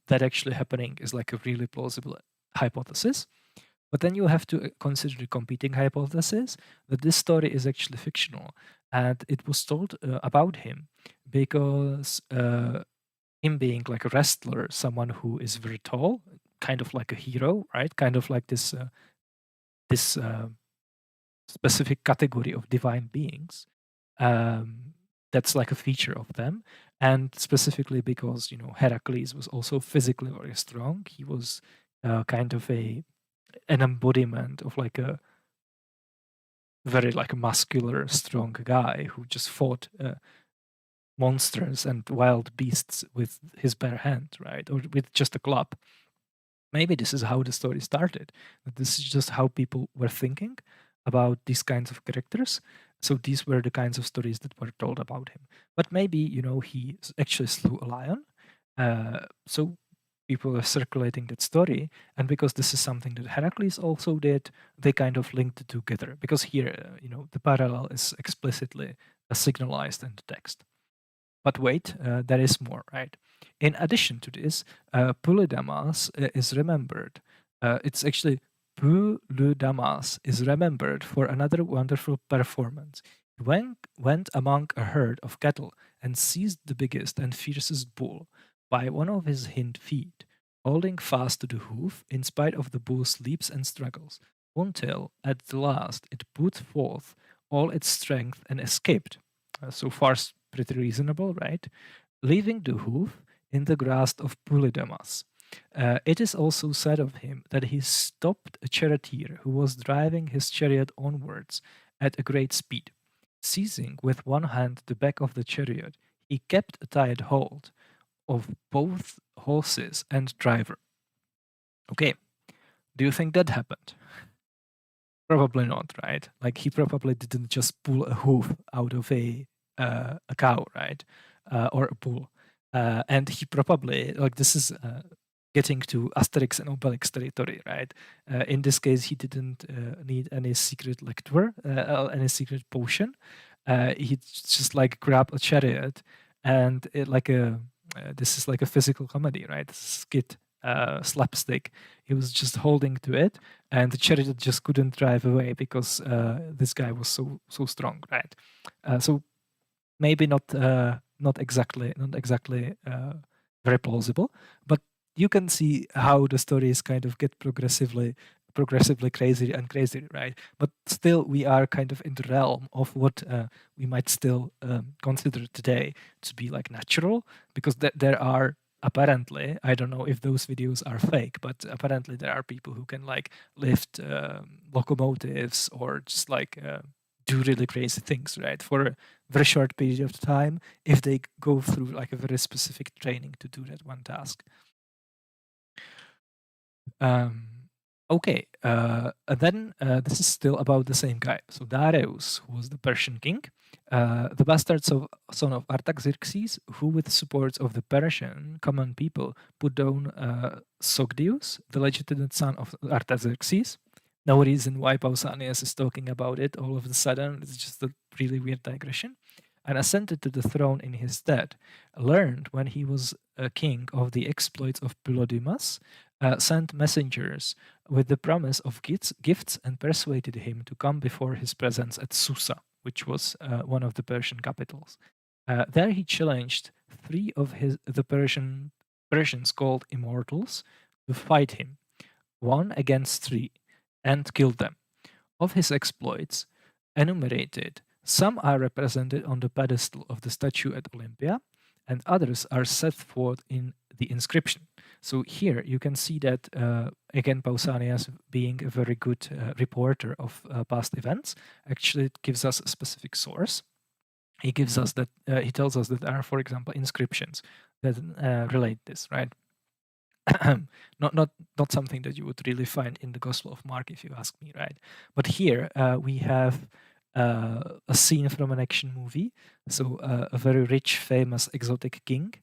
A: that actually happening is like a really plausible hypothesis. But then you have to consider the competing hypothesis that this story is actually fictional. And it was told about him because him being like a wrestler, someone who is very tall, kind of like a hero, right? Kind of like this specific category of divine beings. That's like a feature of them. And specifically because, Heracles was also physically very strong. He was kind of an embodiment of like a very like a muscular, strong guy who just fought monsters and wild beasts with his bare hand, right? Or with just a club. Maybe this is how the story started. This is just how people were thinking about these kinds of characters. So these were the kinds of stories that were told about him. But maybe, he actually slew a lion. So people are circulating that story. And because this is something that Heracles also did, they kind of linked it together. Because here, the parallel is explicitly signalized in the text. But wait, there is more, right? In addition to this, Polydamas is remembered. It's actually Polydamas is remembered for another wonderful performance. Went among a herd of cattle and seized the biggest and fiercest bull by one of his hind feet, holding fast to the hoof in spite of the bull's leaps and struggles, until at the last it put forth all its strength and escaped. So far, pretty reasonable, right? Leaving the hoof in the grasp of Polydamas. It is also said of him that he stopped a charioteer who was driving his chariot onwards at a great speed. Seizing with one hand the back of the chariot, he kept a tight hold of both horses and driver. Okay, do you think that happened? Probably not, right? Like he probably didn't just pull a hoof out of a cow, right, or a bull, and he probably like this is getting to Asterix and Obelix territory, right? In this case, he didn't need any secret lecture, any secret potion. He just like grabbed a chariot, and like a this is like a physical comedy, right? Skit, slapstick. He was just holding to it, and the chariot just couldn't drive away because this guy was so strong, right? So maybe not exactly very plausible, but you can see how the stories kind of get progressively crazier and crazier, right? But still, we are kind of in the realm of what we might still consider today to be like natural, because there are apparently, I don't know if those videos are fake, but apparently there are people who can like lift locomotives or just like do really crazy things, right? For a very short period of time, if they go through like a very specific training to do that one task. Um, okay, and then this is still about the same guy. So Darius, who was the Persian king, the son of Artaxerxes, who with support of the Persian common people put down Sogdius, the legitimate son of Artaxerxes. No reason why Pausanias is talking about it all of a sudden. It's just a really weird digression. And ascended to the throne in his stead, learned when he was a king of the exploits of Polydamas, sent messengers with the promise of gifts and persuaded him to come before his presence at Susa, which was one of the Persian capitals. There he challenged three of the Persians called immortals to fight him, one against three, and killed them. Of his exploits, enumerated, some are represented on the pedestal of the statue at Olympia, and others are set forth in the inscription. So here you can see that again, Pausanias, being a very good reporter of past events, actually it gives us a specific source. He gives us that he tells us that there are, for example, inscriptions that relate this, right? not something that you would really find in the Gospel of Mark, if you ask me, right? But here we have a scene from an action movie. So a very rich, famous, exotic king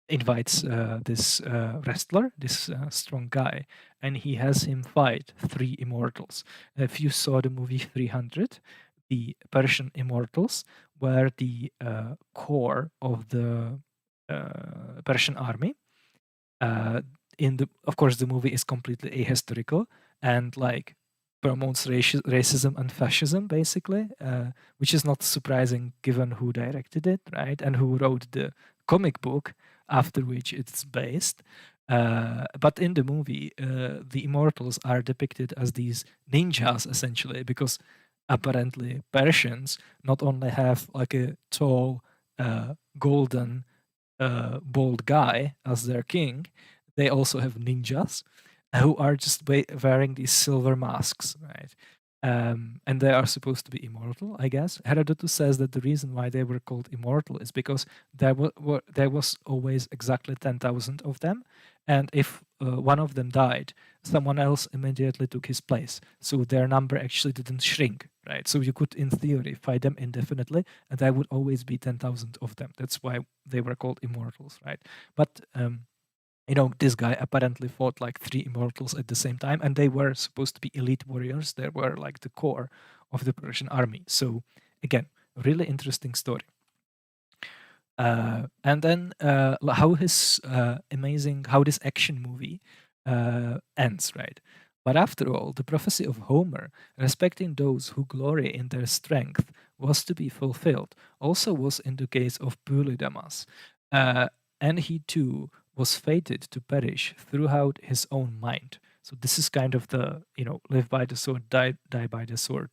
A: invites this wrestler, this strong guy, and he has him fight three immortals. If you saw the movie 300, the Persian immortals were the core of the Persian army. Of course, the movie is completely ahistorical and like promotes racism and fascism, basically, which is not surprising given who directed it, right, and who wrote the comic book after which it's based. But in the movie, the immortals are depicted as these ninjas, essentially, because apparently Persians not only have like a tall, golden, bald guy as their king, they also have ninjas who are just wearing these silver masks, right? And they are supposed to be immortal, I guess. Herodotus says that the reason why they were called immortal is because there was always exactly 10,000 of them, and if one of them died, someone else immediately took his place. So their number actually didn't shrink, right? So you could, in theory, fight them indefinitely, and there would always be 10,000 of them. That's why they were called immortals, right? But this guy apparently fought like three immortals at the same time, and they were supposed to be elite warriors. They were like the core of the Persian army. So again, really interesting story. And then how this action movie ends, right? But after all, the prophecy of Homer, respecting those who glory in their strength, was to be fulfilled, also was in the case of Polydamas. Uh, and he too was fated to perish throughout his own mind. So this is kind of the, live by the sword, die by the sword,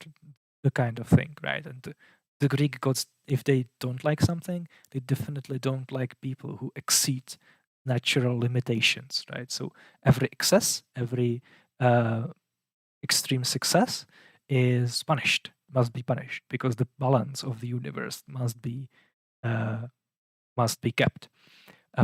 A: the kind of thing, right? And the Greek gods, if they don't like something, they definitely don't like people who exceed natural limitations, right? So every excess, every uh, extreme success is punished, must be punished, because the balance of the universe uh, must be kept.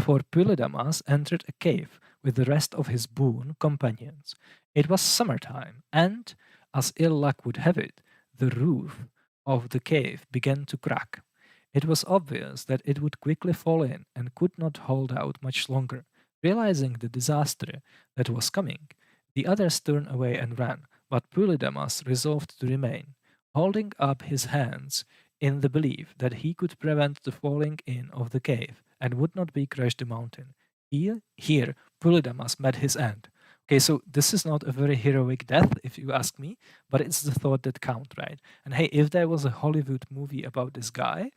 A: For Polydamas entered a cave with the rest of his boon companions. It was summertime, and, as ill luck would have it, the roof of the cave began to crack. It was obvious that it would quickly fall in and could not hold out much longer. Realizing the disaster that was coming, the others turned away and ran, but Polydamas resolved to remain, holding up his hands in the belief that he could prevent the falling in of the cave and would not be crushed the mountain. Here, Polydamas met his end. Okay, so this is not a very heroic death, if you ask me, but it's the thought that count, right? And hey, if there was a Hollywood movie about this guy,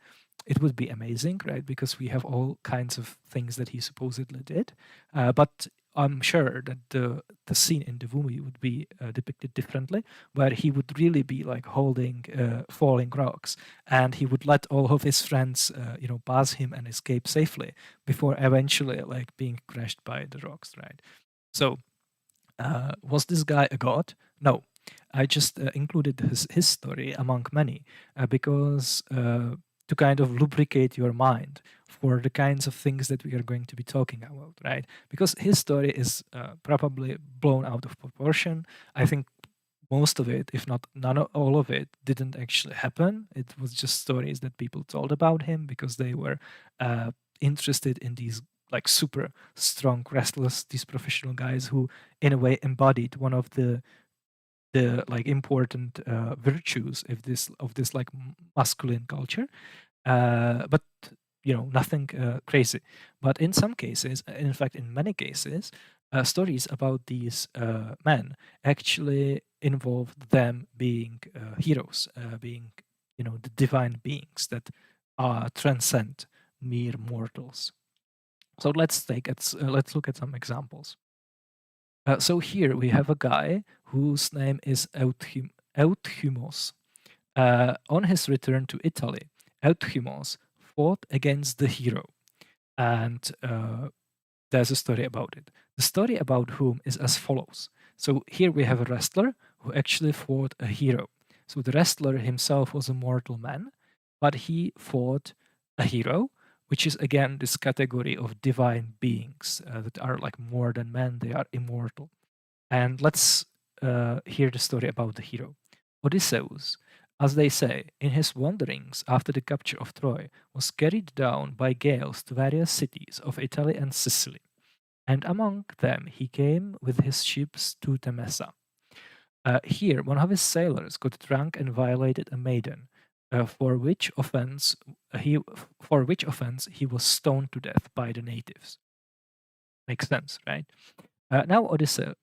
A: it would be amazing, right? Because we have all kinds of things that he supposedly did. But I'm sure that the scene in the movie would be depicted differently, where he would really be like holding falling rocks, and he would let all of his friends, pass him and escape safely before eventually like being crushed by the rocks, right? So was this guy a god? No. I just included his story among many because to kind of lubricate your mind for the kinds of things that we are going to be talking about, right? Because his story is probably blown out of proportion. I think most of it, if not none of all of it, didn't actually happen. It was just stories that people told about him because they were interested in these like super strong wrestlers, these professional guys who, in a way, embodied one of the like important virtues of this like masculine culture. But nothing crazy. But in some cases, in fact, in many cases, stories about these men actually involved them being heroes, being the divine beings that transcend mere mortals. So let's look at some examples. So here we have a guy whose name is Euthymos. On his return to Italy, Euthymos fought against the hero, and there's a story about it. The story about whom is as follows. So here we have a wrestler who actually fought a hero. So the wrestler himself was a mortal man, but he fought a hero, which is again this category of divine beings that are like more than men, they are immortal. And let's hear the story about the hero. Odysseus, as they say, in his wanderings after the capture of Troy, was carried down by gales to various cities of Italy and Sicily, and among them he came with his ships to Temesa. Here, one of his sailors got drunk and violated a maiden, for which offense he was stoned to death by the natives. Makes sense, right? Now Odysseus,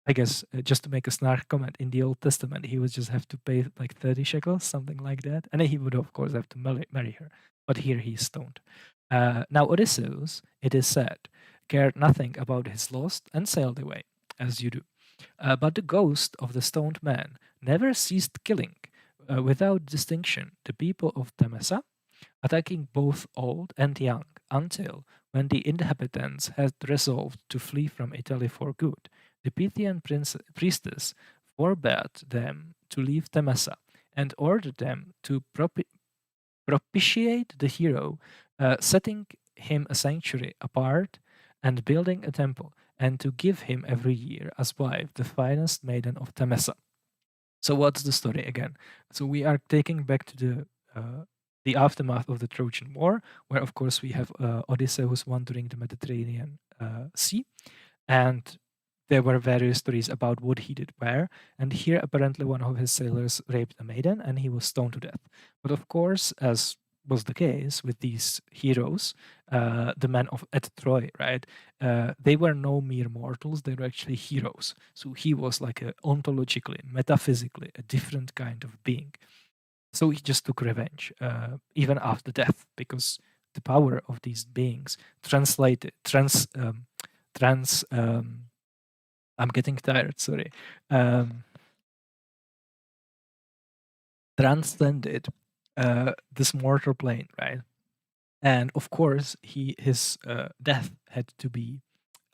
A: I guess, just to make a snark comment, in the Old Testament, he would just have to pay like 30 shekels, something like that. And then he would, of course, have to marry her. But here he's stoned. Now, Odysseus, it is said, cared nothing about his loss and sailed away, as you do. But the ghost of the stoned man never ceased killing, without distinction, the people of Temesa, attacking both old and young, until, when the inhabitants had resolved to flee from Italy for good, the Pythian priestess forbade them to leave Temesa and ordered them to propitiate the hero, setting him a sanctuary apart and building a temple, and to give him every year as wife the finest maiden of Temesa. So what's the story again? So we are taking back to the aftermath of the Trojan War, where of course we have Odysseus wandering the Mediterranean Sea, and there were various stories about what he did where. And here, apparently, one of his sailors raped a maiden, and he was stoned to death. But of course, as was the case with these heroes, the men of at Troy, right? They were no mere mortals; they were actually heroes. So he was like a ontologically, metaphysically, a different kind of being. So he just took revenge, even after death, because the power of these beings translated trans. I'm getting tired. Sorry. Um, Transcended this mortal plane, right? And of course, his death had to be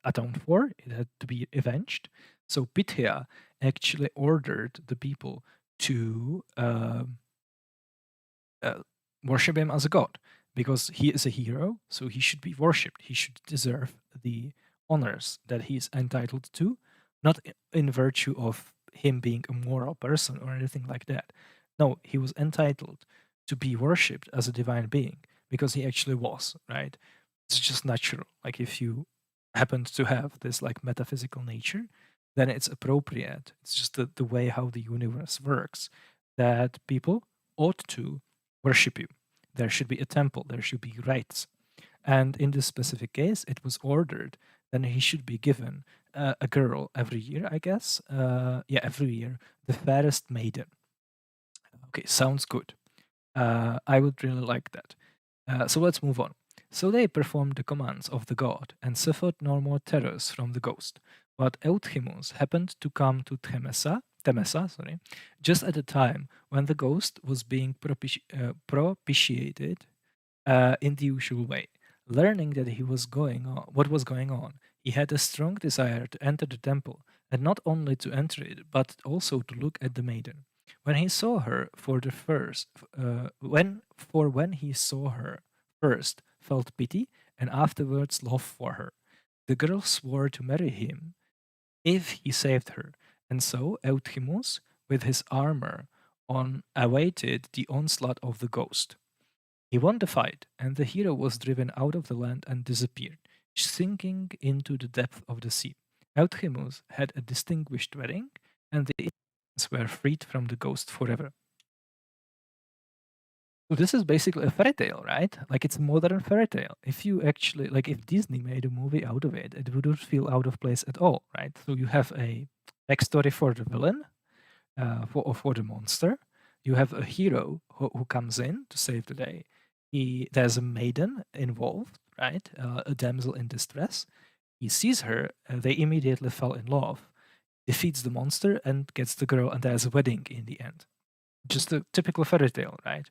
A: atoned for. It had to be avenged. So Pythia actually ordered the people to uh, worship him as a god because he is a hero, so he should be worshipped. He should deserve the honors that he is entitled to, not in virtue of him being a moral person or anything like that. No, he was entitled to be worshipped as a divine being because he actually was, right? It's just natural. Like if you happen to have this like metaphysical nature, then it's appropriate. It's just the way how the universe works that people ought to worship you. There should be a temple, there should be rites. And in this specific case, it was ordered that he should be given a girl every year, I guess. Yeah, every year, the fairest maiden. Okay, sounds good. I would really like that. So let's move on. So they performed the commands of the god and suffered no more terrors from the ghost. But Euthymus happened to come to Temesa, sorry, just at the time when the ghost was being propitiated in the usual way. Learning that what was going on, he had a strong desire to enter the temple, and not only to enter it, but also to look at the maiden. When he saw her for the first, when he saw her first, felt pity, and afterwards love for her. The girl swore to marry him if he saved her, and so Euthymus, with his armor on, awaited the onslaught of the ghost. He won the fight, and the hero was driven out of the land and disappeared, sinking into the depth of the sea. Euthymus had a distinguished wedding, and the Indians were freed from the ghost forever. So this is basically a fairy tale, right? Like it's a modern fairy tale. If you actually like, if Disney made a movie out of it, it wouldn't feel out of place at all, right? So you have a backstory for the villain, for the monster. You have a hero who comes in to save the day. There's a maiden involved, right? A damsel in distress. He sees her. They immediately fall in love. Defeats the monster and gets the girl, and there's a wedding in the end. Just a typical fairy tale, right?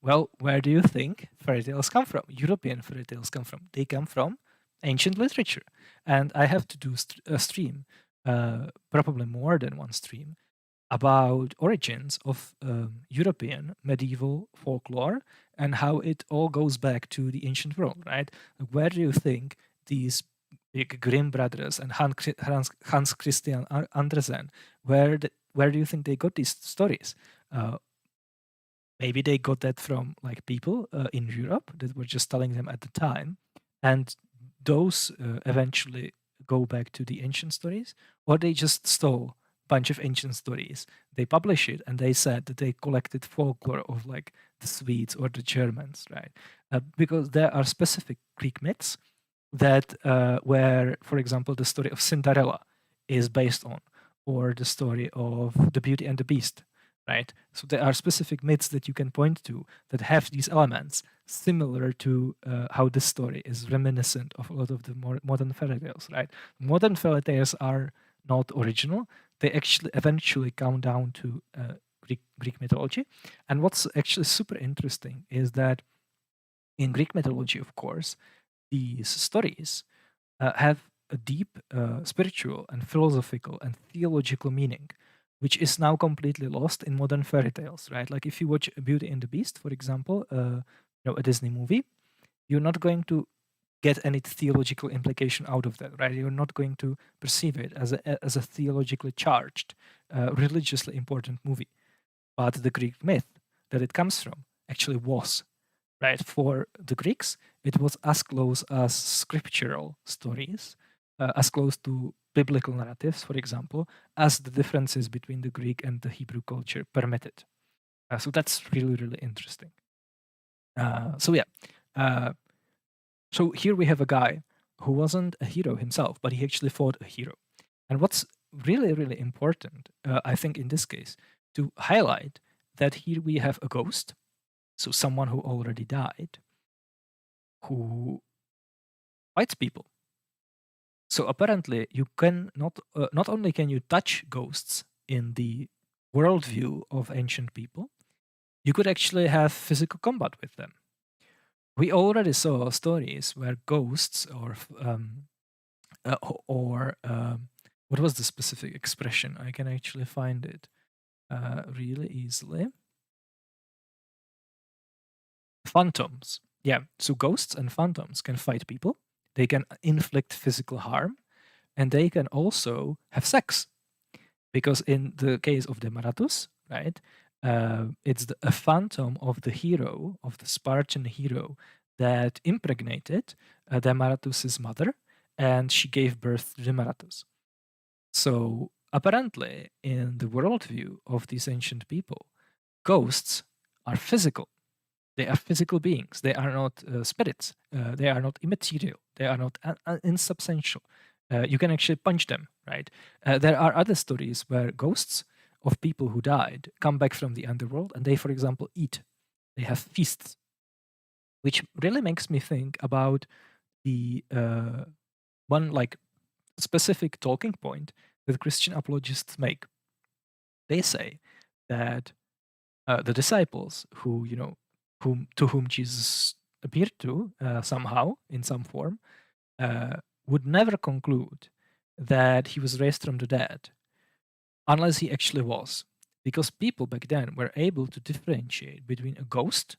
A: Well, where do you think fairy tales come from? European fairy tales come from. They come from ancient literature, and I have to do a stream, probably more than one stream, about origins of European medieval folklore and how it all goes back to the ancient world, right? Where do you think these big Grimm brothers and Hans Christian Andersen, where do you think they got these stories? Uh, Maybe they got that from like people in Europe that were just telling them at the time, and those eventually go back to the ancient stories, or they just stole a bunch of ancient stories. They publish it, and they said that they collected folklore of like the Swedes or the Germans, right? Because there are specific Greek myths that where, for example, the story of Cinderella is based on, or the story of the Beauty and the Beast, right? So there are specific myths that you can point to that have these elements, similar to how this story is reminiscent of a lot of the more modern fairy tales, right? Modern fairy tales are not original; they actually eventually come down to Greek mythology. And what's actually super interesting is that in Greek mythology, of course, these stories have a deep spiritual and philosophical and theological meaning, which is now completely lost in modern fairy tales, right? Like if you watch Beauty and the Beast, for example, a Disney movie, you're not going to get any theological implication out of that, right? You're not going to perceive it as a theologically charged, religiously important movie. But the Greek myth that it comes from actually was, right? For the Greeks, it was as close as scriptural stories, as close to biblical narratives, for example, as the differences between the Greek and the Hebrew culture permitted. So that's really, really interesting. So yeah, uh, so here we have a guy who wasn't a hero himself, but he actually fought a hero. And what's really, really important, I think, in this case, to highlight that here we have a ghost, so someone who already died, who fights people. So apparently, you can not only can you touch ghosts in the worldview of ancient people, you could actually have physical combat with them. We already saw stories where ghosts or what was the specific expression? I can actually find it really easily. Phantoms. Yeah, so ghosts and phantoms can fight people. They can inflict physical harm, and they can also have sex. Because in the case of the Marathus, right, it's a phantom of the hero, of the Spartan hero, that impregnated the Marathus's mother, and she gave birth to the Marathus. So apparently, in the worldview of these ancient people, ghosts are physical. They are physical beings. They are not spirits. They are not immaterial. They are not insubstantial. You can actually punch them, right? There are other stories where ghosts of people who died come back from the underworld and they, for example, eat. They have feasts, which really makes me think about the one like specific talking point that Christian apologists make. They say that the disciples who to whom Jesus appeared to somehow in some form would never conclude that he was raised from the dead unless he actually was, because people back then were able to differentiate between a ghost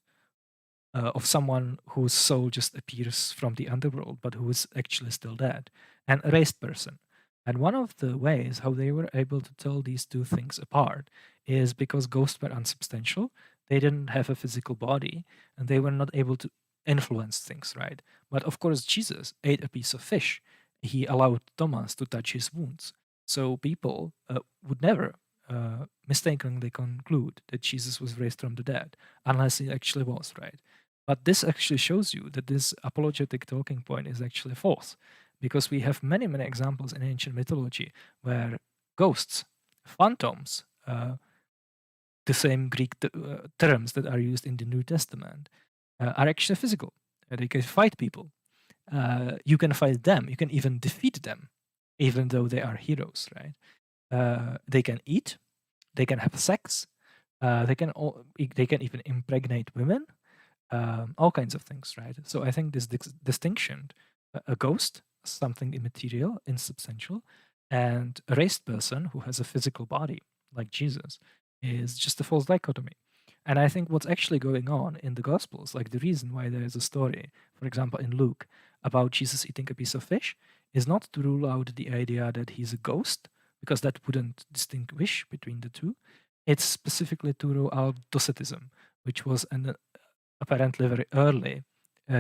A: of someone whose soul just appears from the underworld but who is actually still dead, and a raised person. And one of the ways how they were able to tell these two things apart is because ghosts were unsubstantial, they didn't have a physical body, and they were not able to influence things, right? But of course, Jesus ate a piece of fish. He allowed Thomas to touch his wounds. So people would never mistakenly conclude that Jesus was raised from the dead unless he actually was, right? But this actually shows you that this apologetic talking point is actually false, because we have many, many examples in ancient mythology where ghosts, phantoms, the same Greek terms that are used in the New Testament, are actually physical. They can fight people. You can fight them. You can even defeat them, even though they are heroes, right? They can eat. They can have sex. They can even impregnate women, all kinds of things, right? So I think this distinction, a ghost, something immaterial, insubstantial, and a raised person who has a physical body, like Jesus, is just a false dichotomy. And I think what's actually going on in the Gospels, like the reason why there is a story, for example, in Luke, about Jesus eating a piece of fish, is not to rule out the idea that he's a ghost, because that wouldn't distinguish between the two. It's specifically to rule out Docetism, which was apparently very early,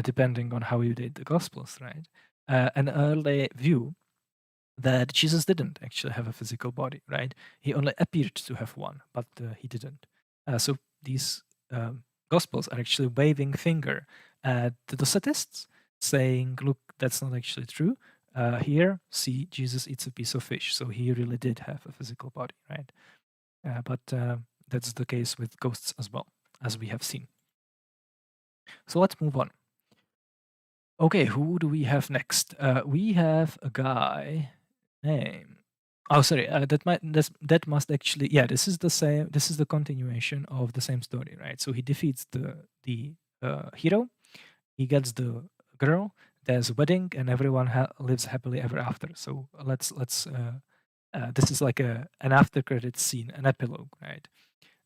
A: depending on how you date the Gospels, right? An early view that Jesus didn't actually have a physical body, right? He only appeared to have one, but he didn't. So these Gospels are actually waving finger at the Docetists, saying, "Look, that's not actually true. Here, see, Jesus eats a piece of fish, so he really did have a physical body, right?" But that's the case with ghosts as well, as we have seen. So let's move on. Okay, who do we have next? We have a guy named. Oh, sorry. That must actually. Yeah, this is the same. This is the continuation of the same story, right? So he defeats the hero. He gets the girl. There's a wedding, and everyone lives happily ever after. So let's. This is like an after credit scene, an epilogue, right?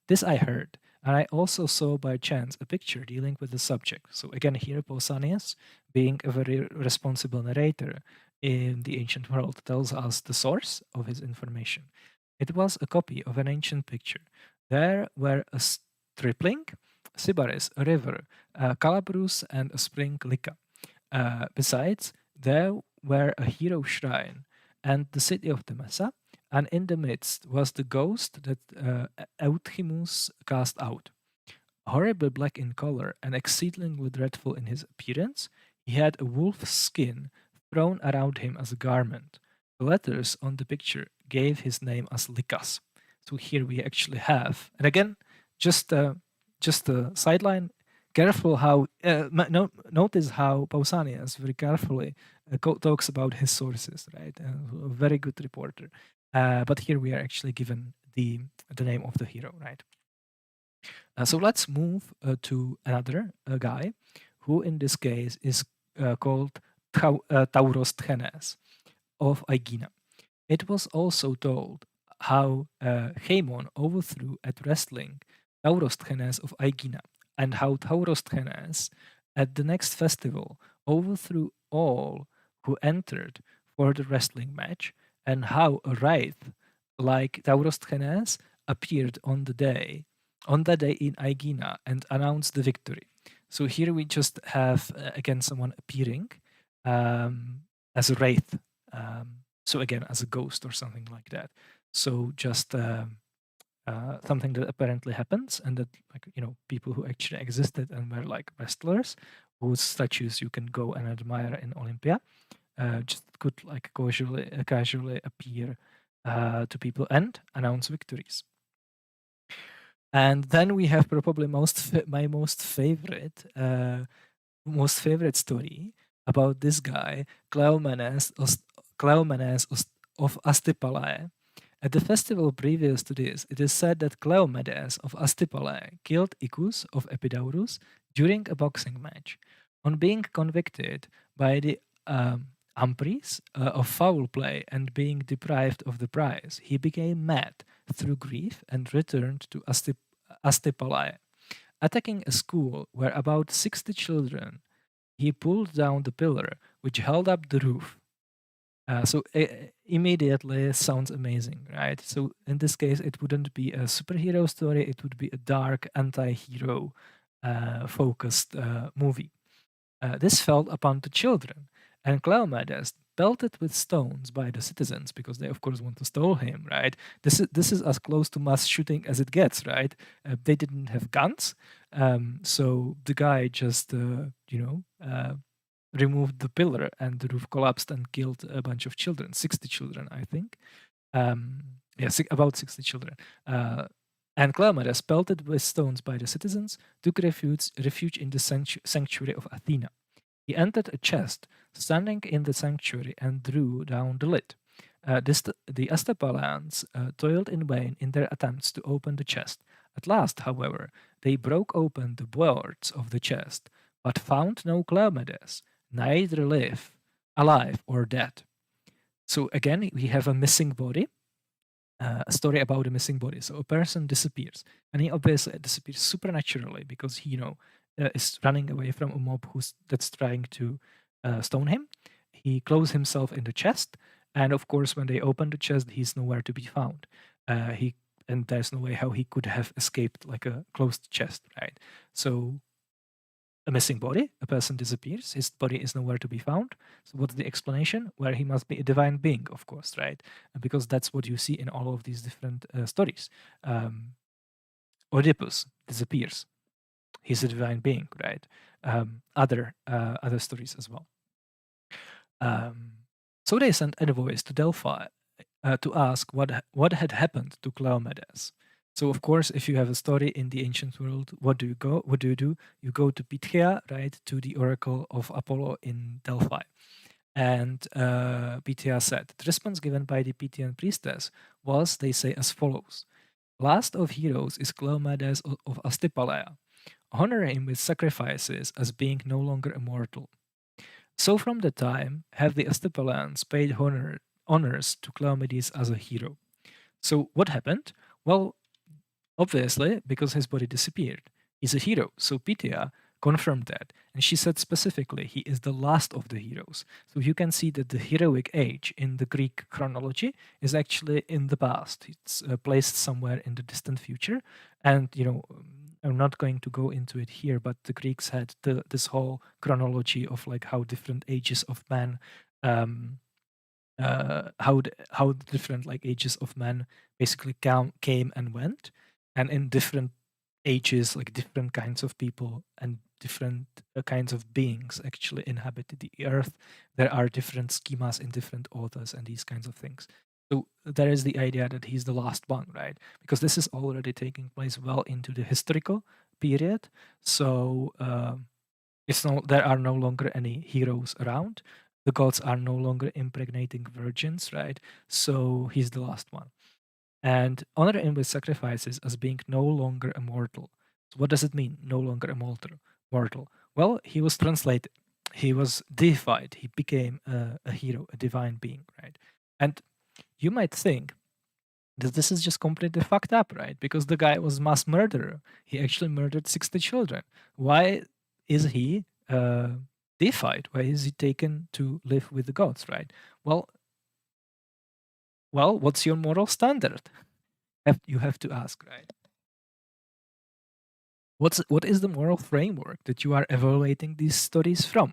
A: This I heard, and I also saw by chance a picture dealing with the subject. So again, here Pausanias, being a very responsible narrator in the ancient world, tells us the source of his information. It was a copy of an ancient picture. There were a stripling, Sybaris, a river, Calabrus, and a spring Lyca. Besides, there were a hero shrine and the city of Temesa, and in the midst was the ghost that Euthymus cast out. horribly black in color and exceedingly dreadful in his appearance. He had a wolf's skin thrown around him as a garment. The letters on the picture gave his name as Likas. So here we actually have, and again, just just a sideline. Careful how notice how Pausanias very carefully talks about his sources, right? A very good reporter. But here we are actually given the name of the hero, right? So let's move to another guy, who in this case is called Tauros Thenes of Aegina. It was also told how Haemon overthrew at wrestling Taurosthenes of Aegina, and how Taurosthenes at the next festival overthrew all who entered for the wrestling match, and how a wraith like Taurosthenes appeared on that day in Aegina and announced the victory. So here we just have again someone appearing as a wraith. So again, as a ghost or something like that. So just something that apparently happens, and that people who actually existed and were like wrestlers, whose statues you can go and admire in Olympia, just could like casually appear to people and announce victories. And then we have probably my most favorite story about this guy, Cleomenes of Astipalae. At the festival previous to this, it is said that Cleomedes of Astipalae killed Icus of Epidaurus during a boxing match. On being convicted by the Ampres of foul play and being deprived of the prize, he became mad through grief and returned to Astipalae. Attacking a school where about 60 children, he pulled down the pillar which held up the roof. So immediately sounds amazing, right? So in this case, it wouldn't be a superhero story; it would be a dark anti-hero focused movie. This fell upon the children, and Cleomedes, pelted with stones by the citizens because they, of course, want to stole him. Right? This is as close to mass shooting as it gets. Right? They didn't have guns, so the guy just removed the pillar, and the roof collapsed and killed a bunch of children, 60 children, I think. Yeah, about 60 children. And Cleomedes, pelted with stones by the citizens, took refuge in the sanctuary of Athena. He entered a chest standing in the sanctuary and drew down the lid. The Astapalians toiled in vain in their attempts to open the chest. At last, however, they broke open the boards of the chest, but found no Cleomedes, neither alive or dead. So again, we have a missing body, a story about a missing body. So a person disappears, and he obviously disappears supernaturally because he, is running away from a mob that's trying to stone him. He closes himself in the chest, and of course, when they open the chest, he's nowhere to be found. And there's no way how he could have escaped like a closed chest, right? So a missing body, a person disappears, his body is nowhere to be found. So what's the explanation? Where he must be a divine being, of course, right? Because that's what you see in all of these different stories. Oedipus disappears. He's a divine being, right? Other stories as well. So they sent envoys to Delphi to ask what had happened to Cleomedes. So of course, if you have a story in the ancient world, what do you do? You go to Pythia, right, to the oracle of Apollo in Delphi. And Pythia said, the response given by the Pythian priestess was, they say, as follows: last of heroes is Cleomedes of Astipalaea. Honor him with sacrifices as being no longer immortal. So from the time have the Astipalaeans paid honors to Cleomedes as a hero. So what happened? Well, obviously, because his body disappeared. He's a hero. So Pythia confirmed that. And she said specifically, he is the last of the heroes. So you can see that the heroic age in the Greek chronology is actually in the past. It's placed somewhere in the distant future. And, I'm not going to go into it here, but the Greeks had this whole chronology of like how different ages of man how different like ages of men basically came and went, and in different ages, like different kinds of people and different kinds of beings actually inhabited the earth. There are different schemas in different authors and these kinds of things. So there is the idea that he's the last one, right? Because this is already taking place well into the historical period. So there are no longer any heroes around. The gods are no longer impregnating virgins, right? So he's the last one. And honor him with sacrifices as being no longer immortal. So what does it mean, no longer immortal? Mortal. Well, he was translated. He was deified. He became a hero, a divine being, right? And you might think that this is just completely fucked up, right? Because the guy was mass murderer. He actually murdered 60 children. Why is he deified? Why is he taken to live with the gods, right? Well, what's your moral standard? You have to ask, right? What is the moral framework that you are evaluating these studies from?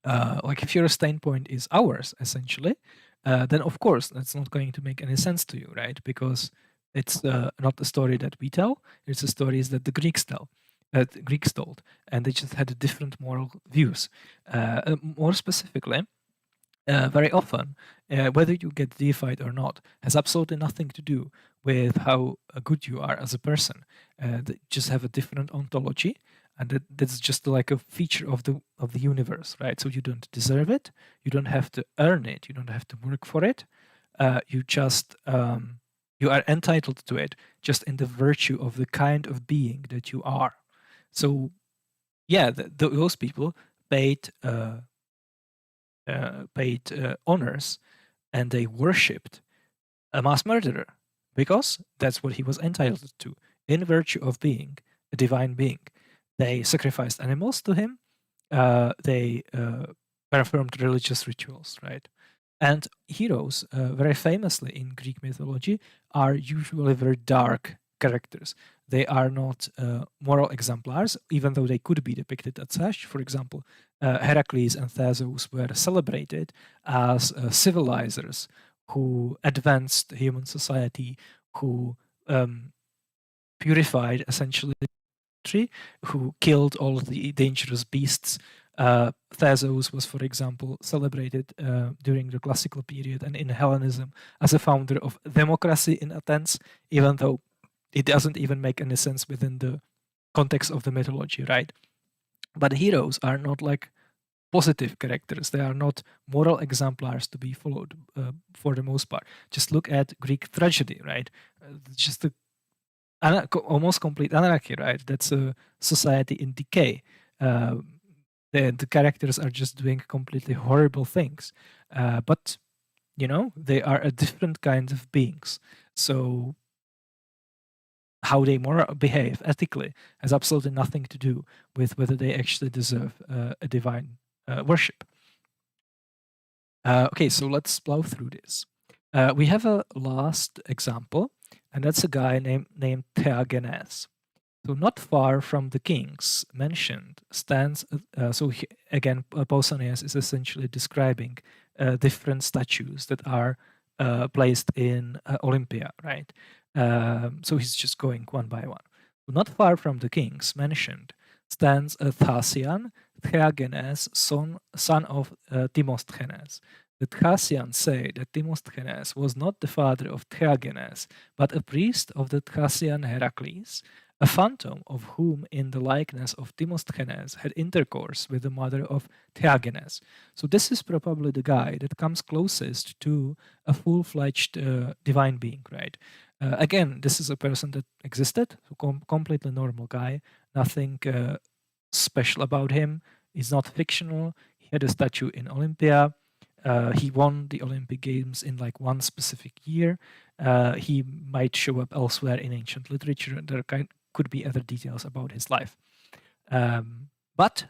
A: Like if your standpoint is ours, essentially, then of course that's not going to make any sense to you, right? Because it's not the story that we tell; it's the stories that the Greeks tell, the Greeks told, and they just had different moral views. More specifically, very often, whether you get deified or not has absolutely nothing to do with how good you are as a person. They just have a different ontology, and that's just like a feature of the universe, right? So you don't deserve it, you don't have to earn it, you don't have to work for it. You just you are entitled to it just in the virtue of the kind of being that you are. So yeah, those people paid. Honors, and they worshipped a mass murderer because that's what he was entitled to in virtue of being a divine being. They sacrificed animals to him. They performed religious rituals, right? And heroes, very famously in Greek mythology, are usually very dark characters. They are not moral exemplars, even though they could be depicted as such. For example, Heracles and Theseus were celebrated as civilizers who advanced human society, who purified essentially tree, who killed all of the dangerous beasts. Theseus was, for example, celebrated during the classical period and in Hellenism as a founder of democracy in Athens, even though it doesn't even make any sense within the context of the mythology, right? But heroes are not like positive characters. They are not moral exemplars to be followed for the most part. Just look at Greek tragedy, right? Just a almost complete anarchy, right? That's a society in decay. The characters are just doing completely horrible things, but they are a different kind of beings. So how they behave ethically has absolutely nothing to do with whether they actually deserve a divine worship. Okay, so let's plow through this. We have a last example, and that's a guy named Theagenes. So not far from the kings mentioned stands. Again, Pausanias is essentially describing different statues that are placed in Olympia, right? So he's just going one by one. Not far from the kings mentioned stands a Thasian, Theagenes, son of Timosthenes. The Thasians say that Timosthenes was not the father of Theagenes, but a priest of the Thasian Heracles, a phantom of whom in the likeness of Timosthenes had intercourse with the mother of Theagenes. So this is probably the guy that comes closest to a full-fledged divine being, right? Again, this is a person that existed, so completely normal guy, nothing special about him. He's not fictional. He had a statue in Olympia. He won the Olympic Games in like one specific year. He might show up elsewhere in ancient literature. There could be other details about his life. But,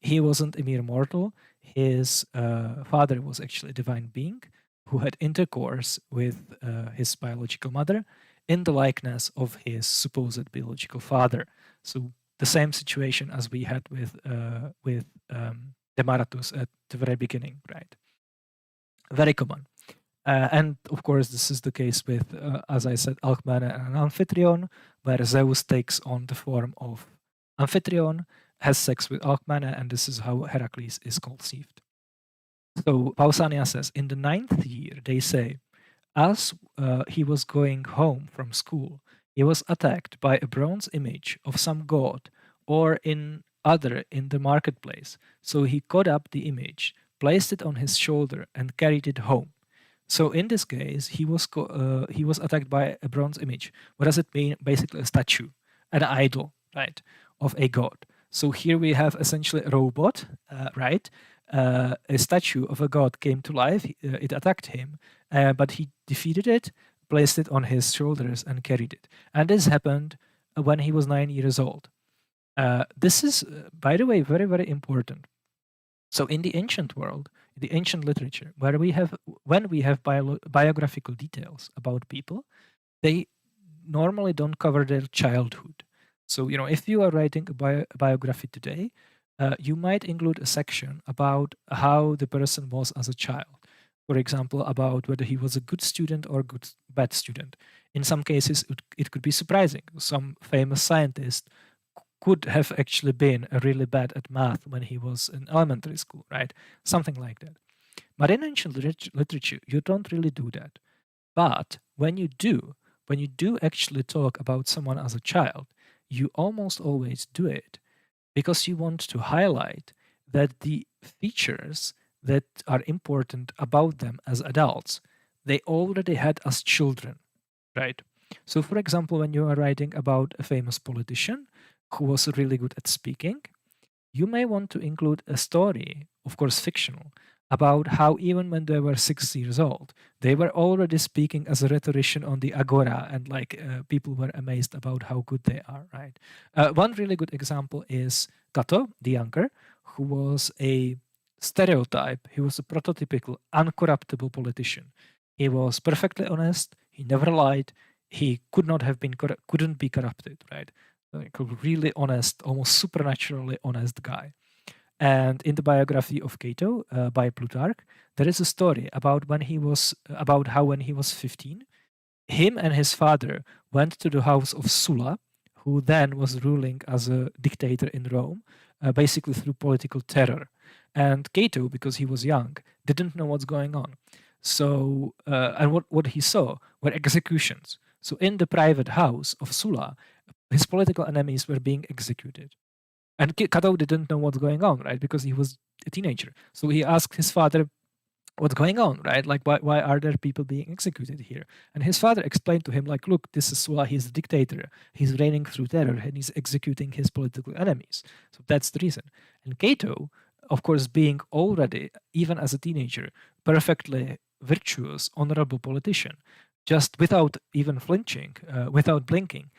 A: he wasn't a mere mortal. His father was actually a divine being who had intercourse with his biological mother in the likeness of his supposed biological father. So the same situation as we had with Demaratus at the very beginning, right? Very common. And of course, this is the case with, as I said, Alcmene and Amphitryon, where Zeus takes on the form of Amphitryon, has sex with Alcmene, and this is how Heracles is conceived. So Pausanias says, in the 9th year, they say, as he was going home from school, he was attacked by a bronze image of some god or in the marketplace. So he caught up the image, placed it on his shoulder, and carried it home. So in this case, he was attacked by a bronze image. What does it mean? Basically, a statue, an idol, right, of a god. So here we have essentially a robot, right? A statue of a god came to life. It attacked him, but he defeated it, placed it on his shoulders, and carried it. And this happened when he was 9 years old. This is, by the way, very, very important. So in the ancient world, the ancient literature, when we have biographical details about people, they normally don't cover their childhood. So, if you are writing a biography today, you might include a section about how the person was as a child. For example, about whether he was a good student or bad student. In some cases, it could be surprising. Some famous scientist could have actually been really bad at math when he was in elementary school, right? Something like that. But in ancient literature, you don't really do that. But when you do actually talk about someone as a child, you almost always do it because you want to highlight that the features that are important about them as adults, they already had as children, right? So, for example, when you are writing about a famous politician who was really good at speaking, you may want to include a story, of course fictional, about how even when they were 6 years old, they were already speaking as a rhetorician on the agora, and people were amazed about how good they are, right? One really good example is Cato, the younger, who was a stereotype. He was a prototypical, uncorruptible politician. He was perfectly honest. He never lied. He couldn't be corrupted, right? Like a really honest, almost supernaturally honest guy. And in the biography of Cato by Plutarch, there is a story about how when he was 15, him and his father went to the house of Sulla, who then was ruling as a dictator in Rome, basically through political terror. And Cato, because he was young, didn't know what's going on. So, and what he saw were executions. So, in the private house of Sulla, his political enemies were being executed. And Cato didn't know what's going on, right? Because he was a teenager. So he asked his father, what's going on, right? Like, why are there people being executed here? And his father explained to him, like, look, this is Sulla, he's a dictator. He's reigning through terror and he's executing his political enemies. So that's the reason. And Cato, of course, being already, even as a teenager, perfectly virtuous, honorable politician, just without even flinching, without blinking,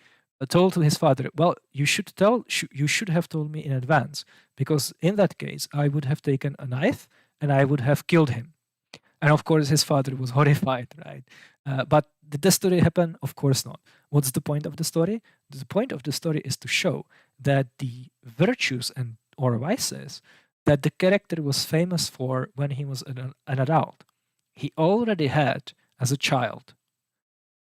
A: told to his father, well, you should have told me in advance, because in that case I would have taken a knife and I would have killed him. And of course his father was horrified, right? But did the story happen? Of course not. What's the point of the story? The point of the story is to show that the virtues or vices that the character was famous for when he was an adult, he already had as a child.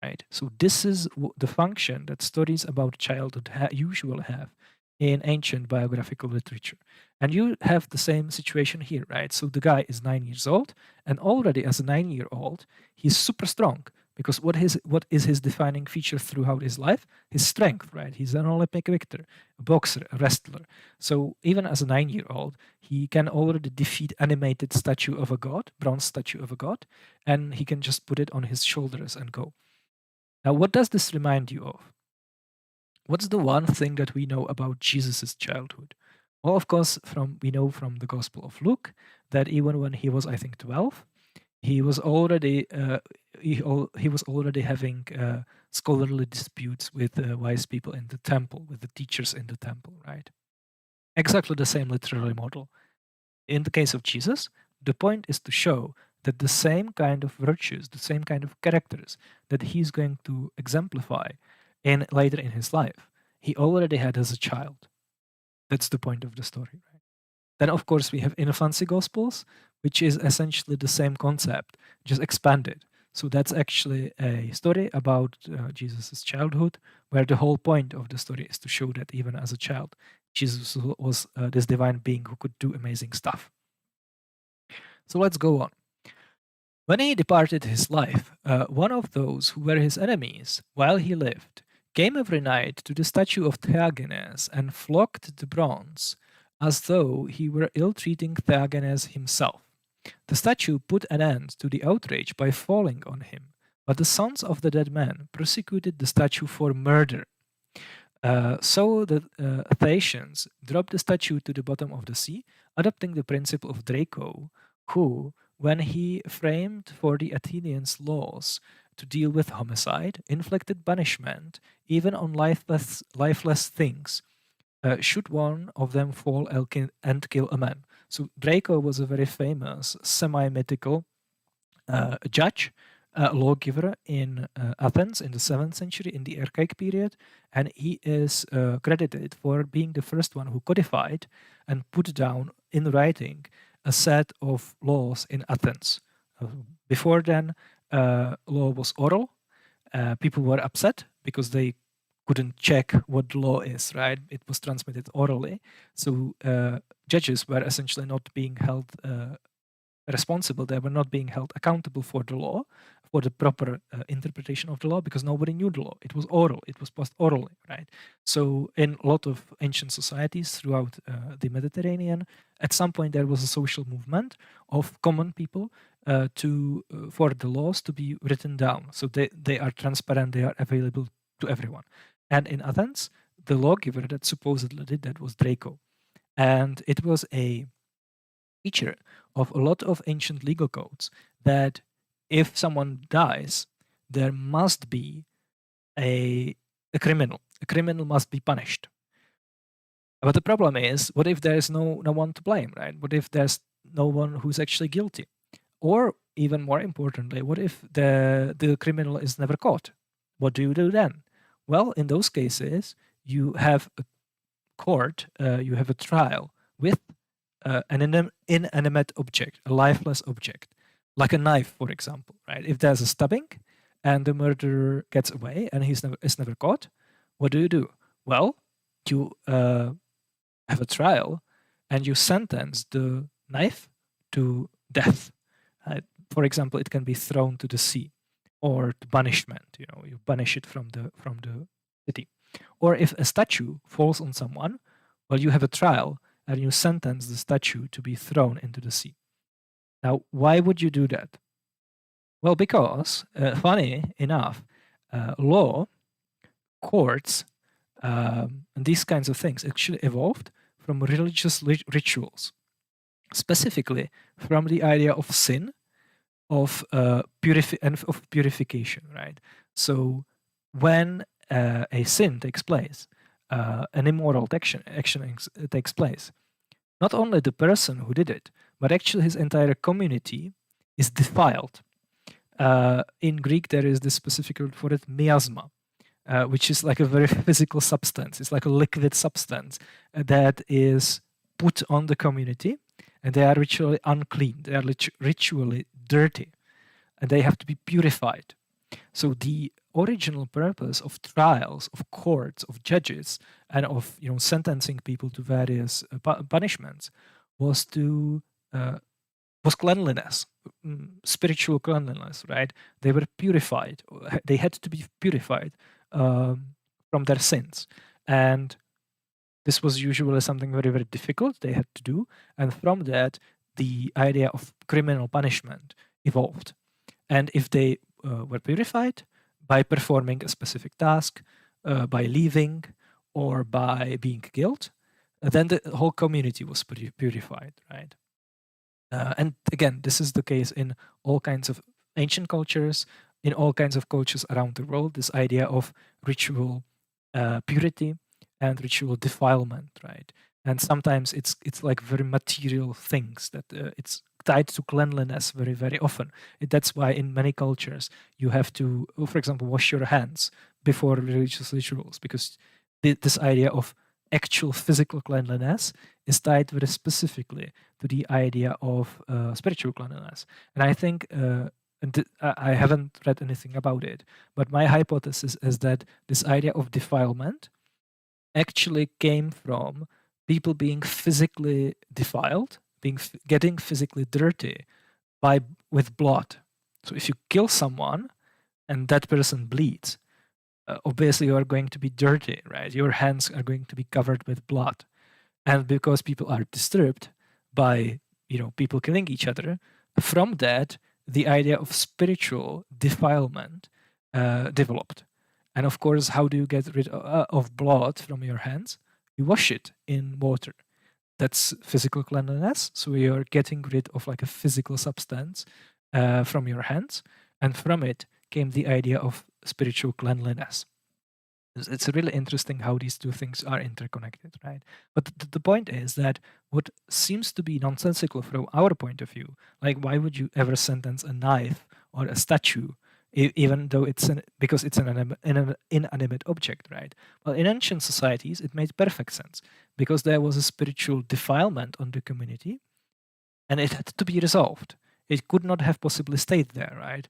A: Right. So this is the function that stories about childhood usually have in ancient biographical literature. And you have the same situation here, right? So the guy is 9 years old, and already as a 9-year-old, he's super strong, because what is his defining feature throughout his life? His strength, right? He's an Olympic victor, a boxer, a wrestler. So even as a 9-year-old, he can already defeat animated statue of a god, bronze statue of a god, and he can just put it on his shoulders and go. Now, what does this remind you of? What's the one thing that we know about Jesus' childhood? Well, of course, we know from the Gospel of Luke that even when he was, I think, 12, he was already he was already having scholarly disputes with wise people in the temple, with the teachers in the temple, right? Exactly the same literary model. In the case of Jesus, the point is to show that the same kind of virtues, the same kind of characters that he's going to exemplify later in his life, he already had as a child. That's the point of the story, right? Then, of course, we have infancy gospels, which is essentially the same concept, just expanded. So that's actually a story about Jesus' childhood, where the whole point of the story is to show that even as a child, Jesus was this divine being who could do amazing stuff. So let's go on. When he departed his life, one of those who were his enemies while he lived came every night to the statue of Theagenes and flogged the bronze, as though he were ill-treating Theagenes himself. The statue put an end to the outrage by falling on him, but the sons of the dead man prosecuted the statue for murder. So the Theagenes dropped the statue to the bottom of the sea, adopting the principle of Draco, who, when he framed for the Athenians laws to deal with homicide, inflicted banishment even on lifeless things, should one of them fall and kill a man. So Draco was a very famous semi-mythical judge, lawgiver in Athens in the 7th century, in the Archaic period, and he is credited for being the first one who codified and put down in writing a set of laws in Athens. Before then, law was oral. People were upset because they couldn't check what the law is, right? It was transmitted orally. So judges were essentially not being held responsible. They were not being held accountable for the law, for the proper interpretation of the law, because nobody knew the law. It was oral. It was passed orally, right? So in a lot of ancient societies throughout the Mediterranean, at some point there was a social movement of common people for the laws to be written down. So they are transparent. They are available to everyone. And in Athens, the lawgiver that supposedly did that was Draco. And it was a feature of a lot of ancient legal codes that if someone dies, there must be a criminal. A criminal must be punished. But the problem is, what if there's no one to blame, right? What if there's no one who's actually guilty? Or even more importantly, what if the criminal is never caught? What do you do then? Well, in those cases, you have a court, you have a trial with an inanimate object, a lifeless object, like a knife, for example, right? If there's a stabbing and the murderer gets away and is never caught, what do? Well, you have a trial and you sentence the knife to death. For example, it can be thrown to the sea or to banishment. You banish it from the city. Or if a statue falls on someone, well, you have a trial and you sentence the statue to be thrown into the sea. Now, why would you do that? Well, because, funny enough, law, courts, and these kinds of things actually evolved from religious rituals, specifically from the idea of sin, of purification, right? So when a sin takes place, an immoral action takes place, not only the person who did it, but actually his entire community is defiled. In Greek, there is this specific word for it, miasma, which is like a very physical substance. It's like a liquid substance that is put on the community, and they are ritually unclean. They are ritually dirty, and they have to be purified. So the original purpose of trials, of courts, of judges, and of sentencing people to various punishments was cleanliness, spiritual cleanliness, right? They were purified. They had to be purified from their sins, and this was usually something very, very difficult they had to do. And from that, the idea of criminal punishment evolved. And if they were purified by performing a specific task, by leaving, or by being killed, then the whole community was purified, right? And again, this is the case in all kinds of ancient cultures, in all kinds of cultures around the world, this idea of ritual purity and ritual defilement, right? And sometimes it's like very material things that it's tied to cleanliness very, very often. That's why in many cultures you have to, for example, wash your hands before religious rituals, because this idea of actual physical cleanliness is tied very specifically to the idea of spiritual cleanliness. And I think, I haven't read anything about it, but my hypothesis is that this idea of defilement actually came from people being physically defiled, getting physically dirty with blood. So if you kill someone and that person bleeds, obviously you are going to be dirty, right? Your hands are going to be covered with blood. And because people are disturbed by, people killing each other, from that, the idea of spiritual defilement developed. And of course, how do you get rid of blood from your hands? You wash it in water. That's physical cleanliness. So you're getting rid of like a physical substance from your hands. And from it came the idea of spiritual cleanliness. It's really interesting how these two things are interconnected, right? But the point is that what seems to be nonsensical from our point of view, like why would you ever sentence a knife or a statue, even though because it's an inanimate object, right? Well, in ancient societies, it made perfect sense because there was a spiritual defilement on the community, and it had to be resolved. It could not have possibly stayed there, right?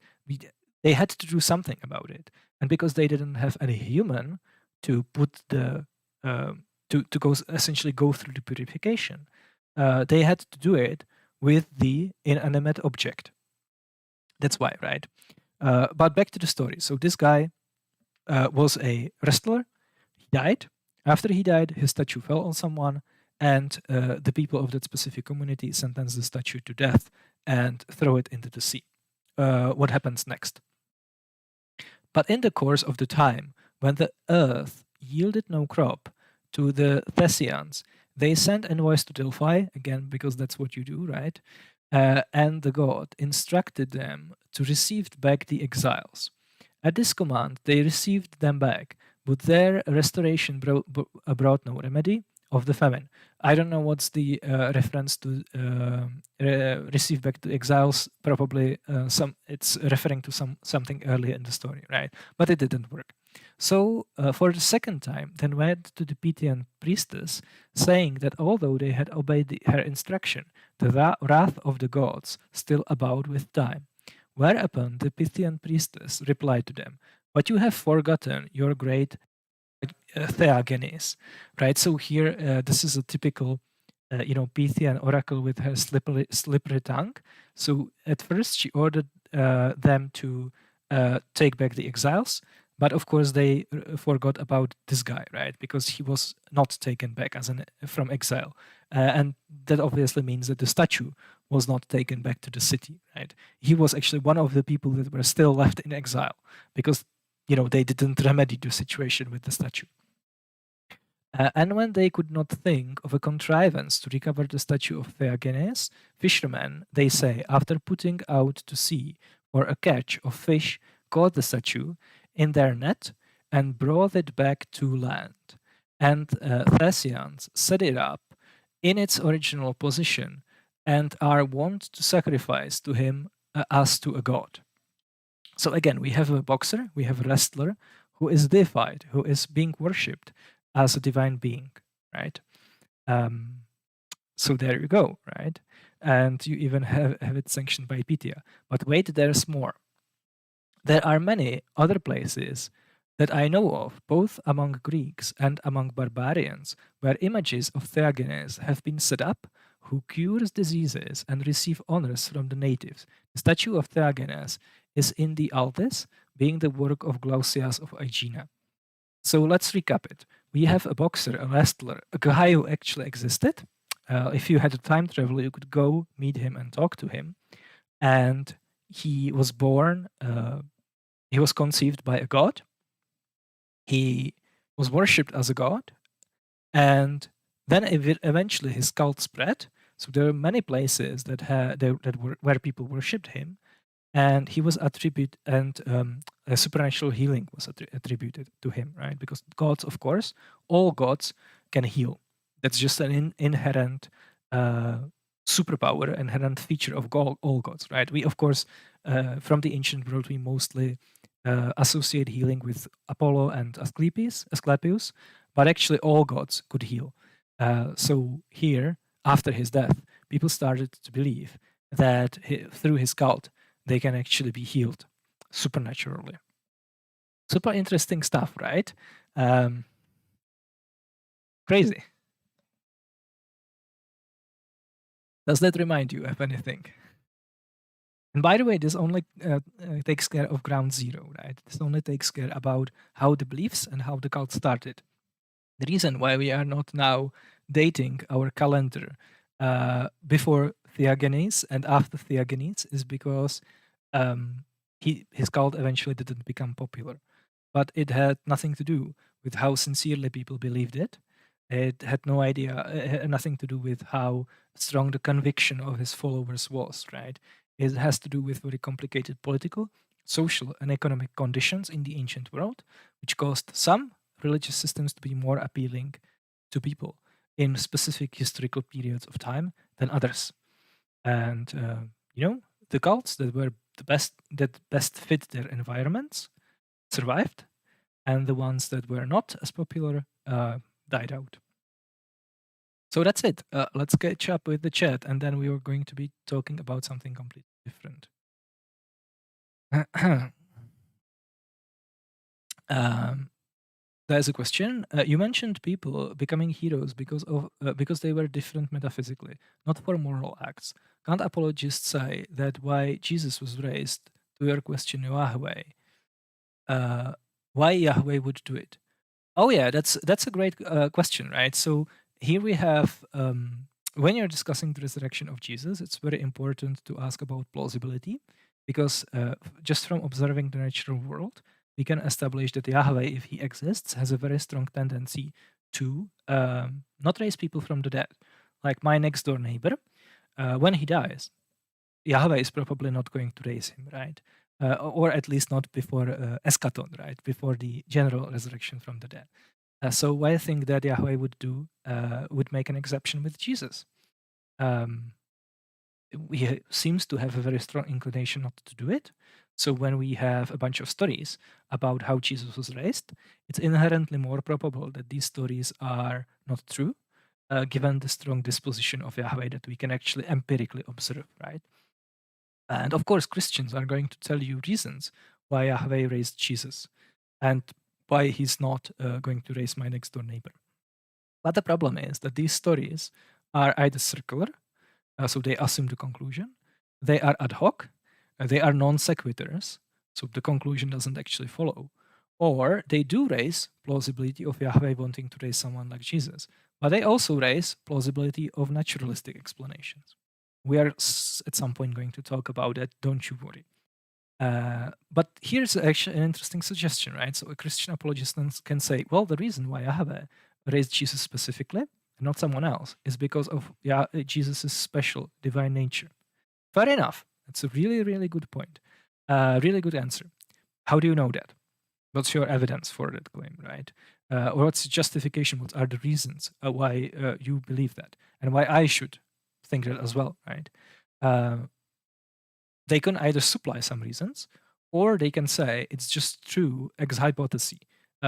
A: They had to do something about it, and because they didn't have any human to put the to go essentially go through the purification, they had to do it with the inanimate object. That's why, right? But back to the story. So this guy was a wrestler. He died. After he died, his statue fell on someone, and the people of that specific community sentenced the statue to death and throw it into the sea. What happens next? But in the course of the time, when the earth yielded no crop to the Theagenes, they sent envoys to Delphi, again, because that's what you do, right? And the god instructed them to receive back the exiles. At this command, they received them back, but their restoration brought no remedy of the famine. I don't know what's the reference to receive back the exiles. Probably it's referring to something earlier in the story, right? But it didn't work. So for the second time, then went to the Pythian priestess, saying that although they had obeyed her instruction, the wrath of the gods still abode with time. Whereupon the Pythian priestess replied to them, "But you have forgotten your great Theagenes," right? So here, this is a typical, Pythian oracle with her slippery tongue. So at first, she ordered them to take back the exiles, but of course they forgot about this guy, right? Because he was not taken back from exile, and that obviously means that the statue was not taken back to the city, right? He was actually one of the people that were still left in exile because they didn't remedy the situation with the statue. And when they could not think of a contrivance to recover the statue of Theagenes, fishermen, they say, after putting out to sea for a catch of fish, caught the statue in their net and brought it back to land. And Theagenes set it up in its original position and are wont to sacrifice to him as to a god. So again, we have a boxer, we have a wrestler who is deified, who is being worshipped as a divine being, right? So there you go, right? And you even have it sanctioned by Pythia. But wait, there's more. There are many other places that I know of, both among Greeks and among barbarians, where images of Theagenes have been set up, who cures diseases and receive honors from the natives. The statue of Theagenes is in the Altis, being the work of Glaucias of Aegina. So let's recap it. We have a boxer, a wrestler, a guy who actually existed. If you had a time travel, you could go meet him and talk to him. And he was born, he was conceived by a god. He was worshipped as a god. And then eventually his cult spread. So there are many places where people worshipped him. And he was attributed, and a supernatural healing was attributed to him, right? Because gods, of course, all gods can heal. That's just an inherent superpower, inherent feature of all gods, right? We, of course, from the ancient world, we mostly associate healing with Apollo and Asclepius, but actually all gods could heal. So here, after his death, people started to believe that through his cult, they can actually be healed supernaturally. Super interesting stuff, right? Crazy. Does that remind you of anything? And by the way, this only takes care of ground zero, right? This only takes care about how the beliefs and how the cult started. The reason why we are not now dating our calendar before Theagenes and after Theagenes is because his cult eventually didn't become popular. But it had nothing to do with how sincerely people believed it. It had it had nothing to do with how strong the conviction of his followers was, right? It has to do with very complicated political, social, and economic conditions in the ancient world, which caused some religious systems to be more appealing to people in specific historical periods of time than others. And the cults that were that best fit their environments survived, and the ones that were not as popular died out. So that's it. Let's catch up with the chat, and then we are going to be talking about something completely different. There's a question. You mentioned people becoming heroes because they were different metaphysically, not for moral acts. Can't apologists say that why Jesus was raised? To your question, Yahweh, why Yahweh would do it? Oh yeah, that's a great question, right? So here we have when you're discussing the resurrection of Jesus, it's very important to ask about plausibility, because just from observing the natural world, we can establish that Yahweh, if he exists, has a very strong tendency to not raise people from the dead. Like my next door neighbor, when he dies, Yahweh is probably not going to raise him, right? Or at least not before eschaton, right? Before the general resurrection from the dead. So I think that Yahweh would make an exception with Jesus. He seems to have a very strong inclination not to do it. So when we have a bunch of stories about how Jesus was raised, it's inherently more probable that these stories are not true, given the strong disposition of Yahweh that we can actually empirically observe, right? And of course, Christians are going to tell you reasons why Yahweh raised Jesus and why he's not going to raise my next door neighbor. But the problem is that these stories are either circular, so they assume the conclusion, they are ad hoc, they are non sequiturs, so the conclusion doesn't actually follow, or they do raise plausibility of Yahweh wanting to raise someone like Jesus, but they also raise plausibility of naturalistic explanations. We are at some point going to talk about that, don't you worry. But here's actually an interesting suggestion, right? So a Christian apologist can say, well, the reason why Yahweh raised Jesus specifically, and not someone else, is because of Jesus' special divine nature. Fair enough. That's a really, really good point. Really good answer. How do you know that? What's your evidence for that claim, right? Or what's the justification? What are the reasons why you believe that, and why I should think that as well, right? They can either supply some reasons, or they can say it's just true ex hypothesis.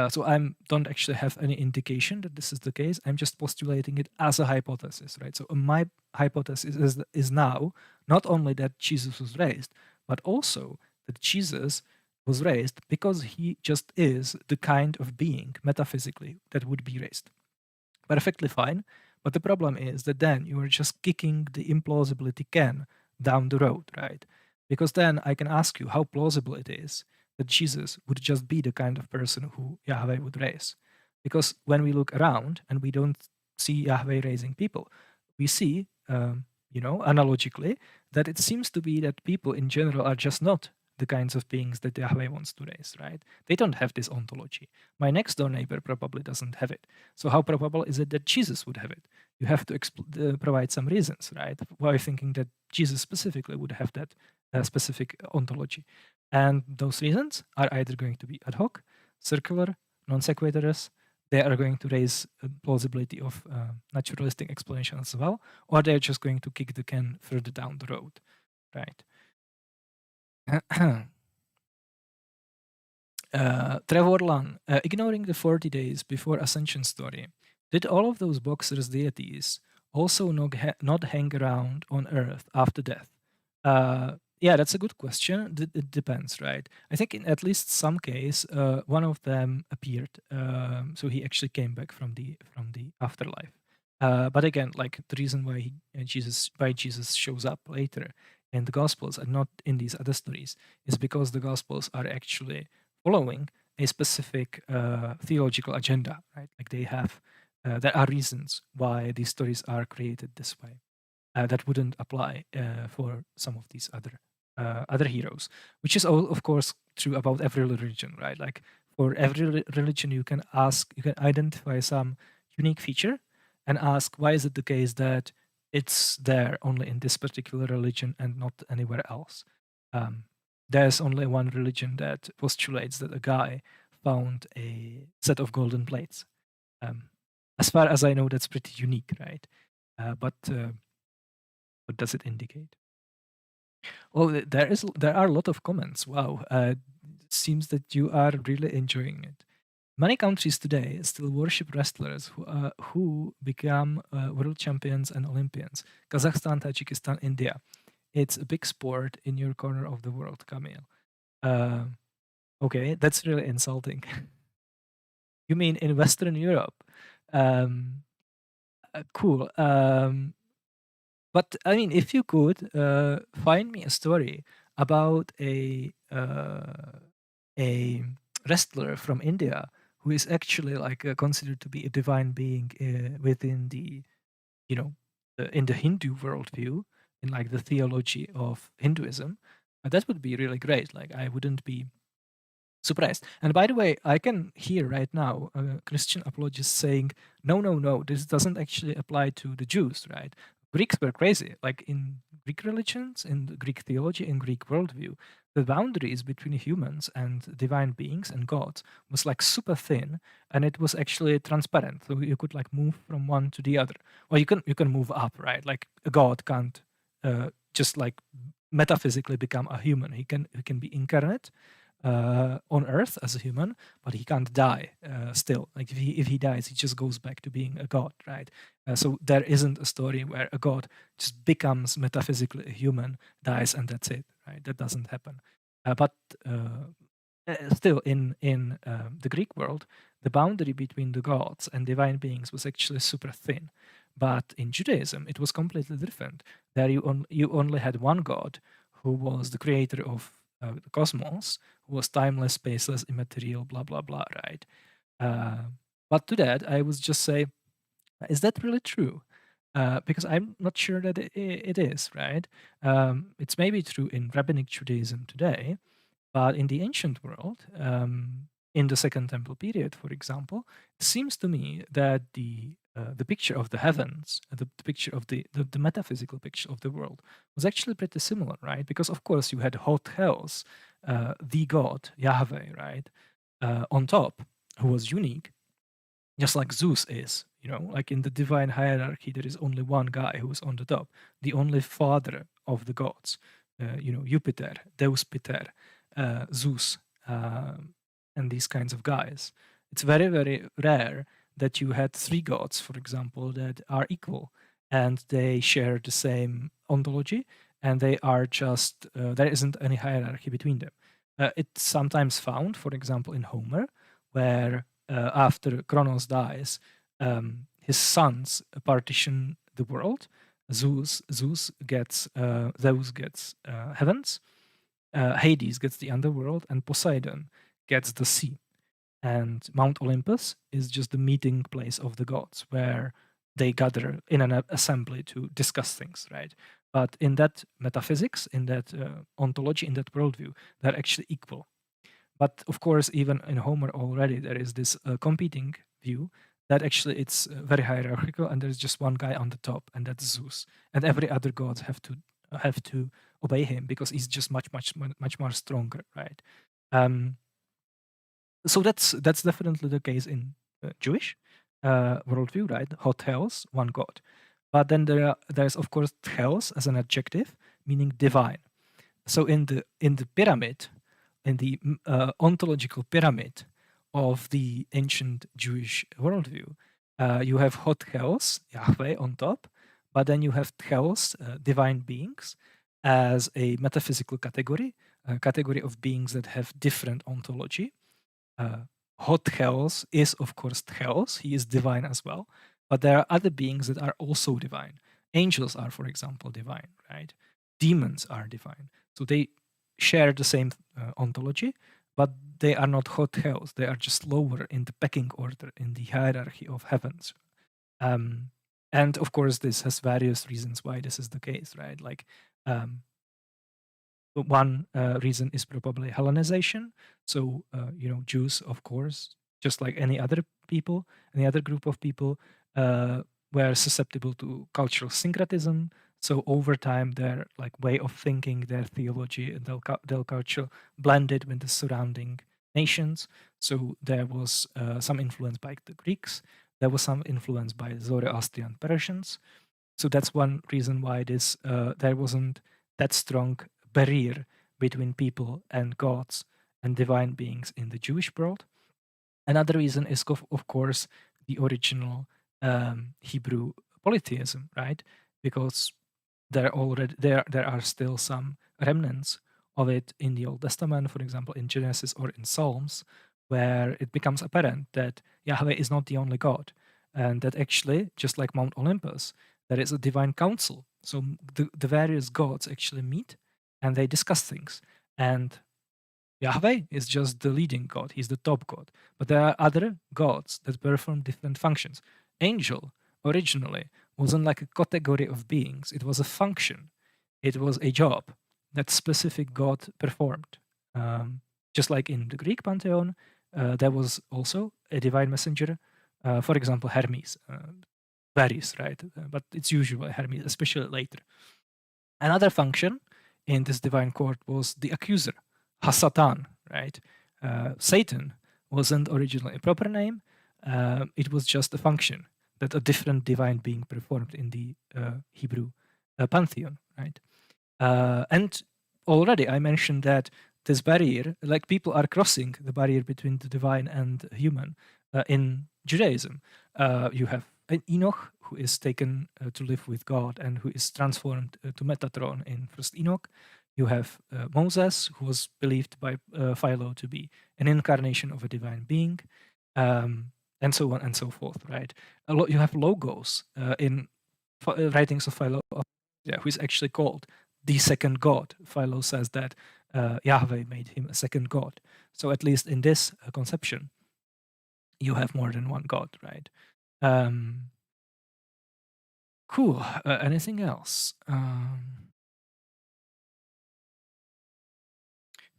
A: So I don't actually have any indication that this is the case. I'm just postulating it as a hypothesis, right? So my hypothesis is now not only that Jesus was raised, but also that Jesus was raised because he just is the kind of being metaphysically that would be raised. Perfectly fine. But the problem is that then you are just kicking the implausibility can down the road, right? Because then I can ask you how plausible it is that Jesus would just be the kind of person who Yahweh would raise. Because when we look around and we don't see Yahweh raising people, we see, analogically, that it seems to be that people in general are just not the kinds of beings that Yahweh wants to raise, right? They don't have this ontology. My next door neighbor probably doesn't have it. So how probable is it that Jesus would have it? You have to provide some reasons, right? Why thinking that Jesus specifically would have that specific ontology. And those reasons are either going to be ad hoc, circular, non sequiturs. They are going to raise plausibility of naturalistic explanation as well, or they're just going to kick the can further down the road, right? Trevor Lang, ignoring the 40 days before Ascension story, did all of those boxers' deities also not hang around on Earth after death? Yeah, that's a good question. It depends, right? I think in at least some case, one of them appeared, so he actually came back from the afterlife. But again, like the reason why Jesus shows up later in the Gospels and not in these other stories is because the Gospels are actually following a specific theological agenda, right? Like they have, there are reasons why these stories are created this way. That wouldn't apply for some of these other heroes, which is of course true about every religion, right? Like for every religion, you can identify some unique feature and ask why is it the case that it's there only in this particular religion and not anywhere else. Um, there's only one religion that postulates that a guy found a set of golden plates. Um, as far as I know, that's pretty unique, right? But what does it indicate? Oh, there are a lot of comments. Wow, seems that you are really enjoying it. Many countries today still worship wrestlers who become world champions and Olympians. Kazakhstan, Tajikistan, India. It's a big sport in your corner of the world, Camille. Uh, okay, that's really insulting. You mean in Western Europe? Um, cool. But I mean, if you could find me a story about a wrestler from India who is actually like considered to be a divine being within the, you know, in the Hindu worldview, in like the theology of Hinduism, that would be really great. Like I wouldn't be surprised. And by the way, I can hear right now Christian apologists saying, no, no, no, this doesn't actually apply to the Jews, right? Greeks were crazy. Like in Greek religions, in the Greek theology, in Greek worldview, the boundaries between humans and divine beings and gods was like super thin, and it was actually transparent. So you could like move from one to the other. Well, you can move up, right? Like a god can't just like metaphysically become a human. He can be incarnate on Earth as a human, but he can't die still. Like if he dies, he just goes back to being a god, right? So there isn't a story where a god just becomes metaphysically a human, dies, and that's it, right? That doesn't happen. But still, in the Greek world, the boundary between the gods and divine beings was actually super thin. But in Judaism, it was completely different. There you only had one God who was the creator of the cosmos, who was timeless, spaceless, immaterial, blah blah blah, right? Uh, but to that, I would just say, is that really true? Because I'm not sure that it is, right? It's maybe true in rabbinic Judaism today, but in the ancient world, in the Second Temple period, for example, it seems to me that the picture of the heavens, the picture of the metaphysical picture of the world, was actually pretty similar, right? Because of course you had hot hells, the god Yahweh, right, on top, who was unique, just like Zeus is. You know, like in the divine hierarchy, there is only one guy who is on the top, the only father of the gods. Jupiter, Deus Piter, Zeus, and these kinds of guys. It's very, very rare that you had three gods, for example, that are equal and they share the same ontology and they are just, there isn't any hierarchy between them. It's sometimes found, for example, in Homer, where after Kronos dies, his sons partition the world. Zeus gets heavens, Hades gets the underworld, and Poseidon gets the sea. And Mount Olympus is just the meeting place of the gods, where they gather in an assembly to discuss things, right? But in that metaphysics, in that ontology, in that worldview, they're actually equal. But of course, even in Homer already, there is this competing view that actually it's very hierarchical, and there's just one guy on the top, and that's Zeus, and every other gods have to obey him because he's just much more stronger, right? Um, so that's definitely the case in Jewish worldview, right? Hot hells, one god, but then there's of course hells as an adjective meaning divine. So in the pyramid, ontological pyramid of the ancient Jewish worldview, you have hot Theos, Yahweh, on top, but then you have Theos, divine beings, as a metaphysical category, a category of beings that have different ontology. Hot Theos is, of course, Theos. He is divine as well. But there are other beings that are also divine. Angels are, for example, divine, right? Demons are divine. So they share the same ontology, but they are not hot Theos. They are just lower in the pecking order, in the hierarchy of heavens. And of course, this has various reasons why this is the case, right? Like, one reason is probably Hellenization. So, Jews, of course, just like any other people, any other group of people, were susceptible to cultural syncretism. So over time, their way of thinking, their theology, and their culture blended with the surrounding nations. So there was some influence by the Greeks. There was some influence by Zoroastrian Persians. So that's one reason why there wasn't that strong barrier between people and gods and divine beings in the Jewish world. Another reason is, of course, the original Hebrew polytheism, right? Because there are still some remnants of it in the Old Testament, for example, in Genesis or in Psalms, where it becomes apparent that Yahweh is not the only God, and that actually, just like Mount Olympus, there is a divine council. So the various gods actually meet and they discuss things. And Yahweh is just the leading god, he's the top god. But there are other gods that perform different functions. Angel originally wasn't like a category of beings, it was a function, it was a job that specific god performed. Just like in the Greek pantheon, there was also a divine messenger, for example, Hermes. Varies, right? But it's usually Hermes, especially later. Another function in this divine court was the accuser, Hasatan, right? Satan wasn't originally a proper name. It was just a function that a different divine being performed in the Hebrew pantheon, right? And already I mentioned that this barrier, like people are crossing the barrier between the divine and human in Judaism. You have Enoch, who is taken to live with God and who is transformed to Metatron in First Enoch. You have Moses, who was believed by Philo to be an incarnation of a divine being, and so on and so forth, right? You have Logos in writings of Philo, who is actually called the second God. Philo says that Yahweh made him a second God. So at least in this conception, you have more than one God, right? Cool. Anything else?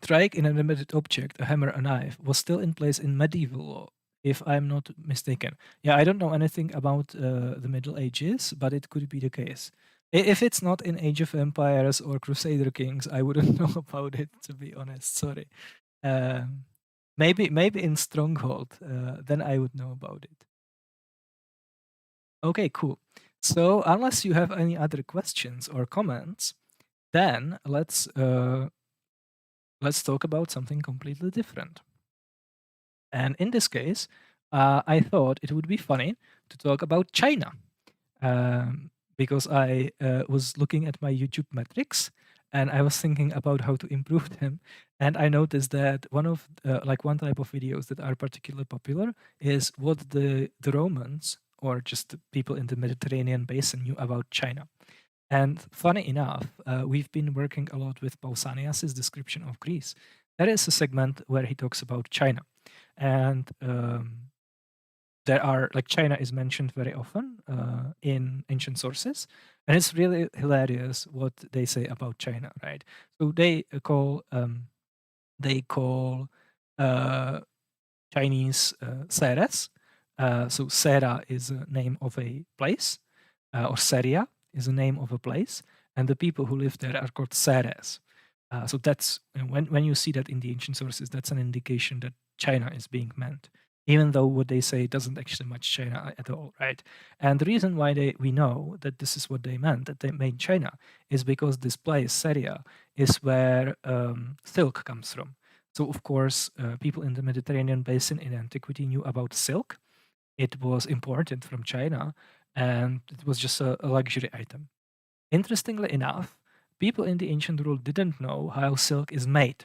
A: Strike in a limited object, a hammer, a knife, was still in place in medieval law, if I'm not mistaken. Yeah, I don't know anything about the Middle Ages, but it could be the case. If it's not in Age of Empires or Crusader Kings, I wouldn't know about it, to be honest. Sorry. Maybe in Stronghold, then I would know about it. Okay, cool. So unless you have any other questions or comments, then let's talk about something completely different. And in this case, I thought it would be funny to talk about China, because I was looking at my YouTube metrics and I was thinking about how to improve them. And I noticed that one type of videos that are particularly popular is what the Romans or just the people in the Mediterranean basin knew about China. And funny enough, we've been working a lot with Pausanias' description of Greece. There is a segment where he talks about China. And China is mentioned very often in ancient sources. And it's really hilarious what they say about China, right? So they call Chinese Ceres. So Sera is a name of a place, or Seria is a name of a place, and the people who live there are called Ceres. So that's when you see that in the ancient sources, that's an indication that China is being meant, even though what they say doesn't actually match China at all, right? And the reason why we know that this is what they meant, that they made China, is because this place, Seria, is where silk comes from. So, of course, people in the Mediterranean basin in antiquity knew about silk. It was imported from China, and it was just a luxury item. Interestingly enough, people in the ancient world didn't know how silk is made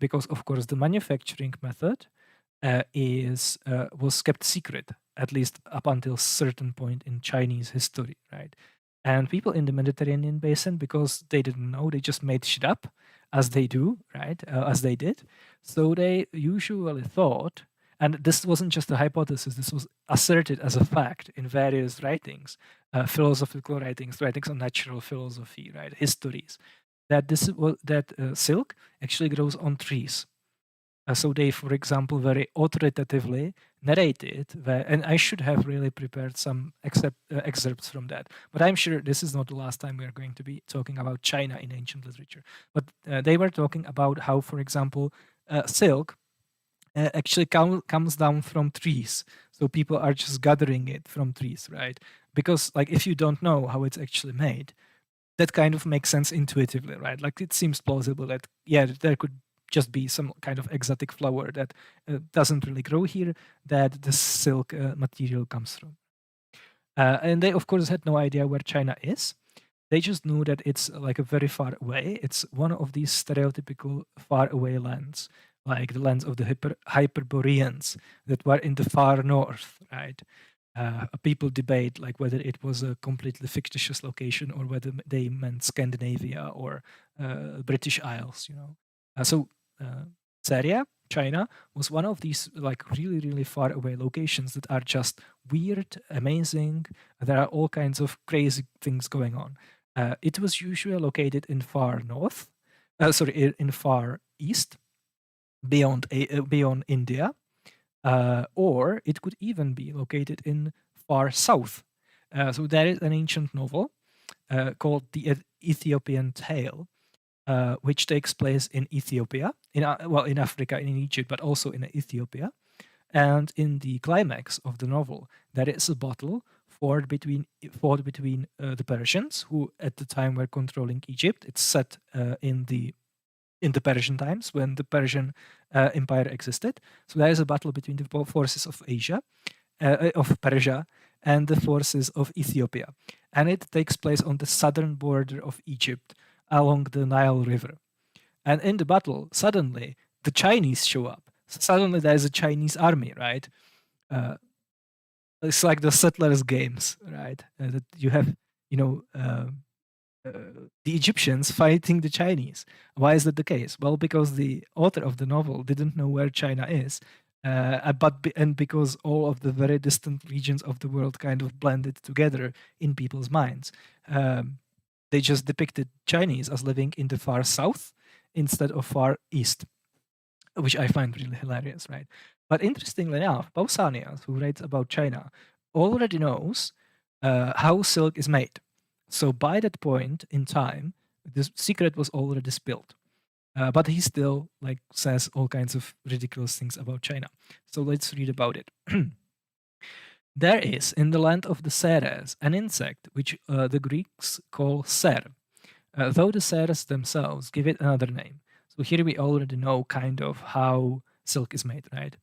A: because, of course, the manufacturing method was kept secret, at least up until a certain point in Chinese history, right? And people in the Mediterranean basin, because they didn't know, they just made shit up, as they do, right? As they did. So they usually thought, and this wasn't just a hypothesis, this was asserted as a fact in various writings, philosophical writings, writings on natural philosophy, right? Histories, that silk actually grows on trees. So they, for example, very authoritatively narrated, and I should have really prepared some excerpts from that. But I'm sure this is not the last time we are going to be talking about China in ancient literature. But they were talking about how, for example, silk actually comes down from trees. So people are just gathering it from trees, right? Because, like, if you don't know how it's actually made, that kind of makes sense intuitively, right? Like it seems plausible that, yeah, there could just be some kind of exotic flower that doesn't really grow here, that the silk material comes from. And they, of course, had no idea where China is. They just knew that it's like a very far away. It's one of these stereotypical far away lands, like the lands of the Hyperboreans that were in the far north, right? People debate like whether it was a completely fictitious location or whether they meant Scandinavia or British Isles. So Syria, China, was one of these like really really far away locations that are just weird, amazing. There are all kinds of crazy things going on. It was usually located in far north, in far east, beyond India, or it could even be located in far south. So there is an ancient novel called the Ethiopian Tale, which takes place in Ethiopia, in Africa, in Egypt, but also in Ethiopia. And in the climax of the novel, there is a battle fought between the Persians, who at the time were controlling Egypt. It's set in the Persian times when the Persian Empire existed. So there is a battle between the forces of of Persia, and the forces of Ethiopia, and it takes place on the southern border of Egypt along the Nile River. And in the battle, suddenly the Chinese show up. Suddenly there is a Chinese army, right? Uh, it's like the settlers' games, right? That you have, you know, the Egyptians fighting the Chinese. Why is that the case? Well, because the author of the novel didn't know where China is, and because all of the very distant regions of the world kind of blended together in people's minds. They just depicted Chinese as living in the far south instead of far east, which I find really hilarious, right? But interestingly enough, Pausanias, who writes about China, already knows how silk is made. So by that point in time, the secret was already spilled. But he still like says all kinds of ridiculous things about China. So let's read about it. There is in the land of the Ceres an insect which the Greeks call ser, though the Ceres themselves give it another name. So here we already know kind of how silk is made, right?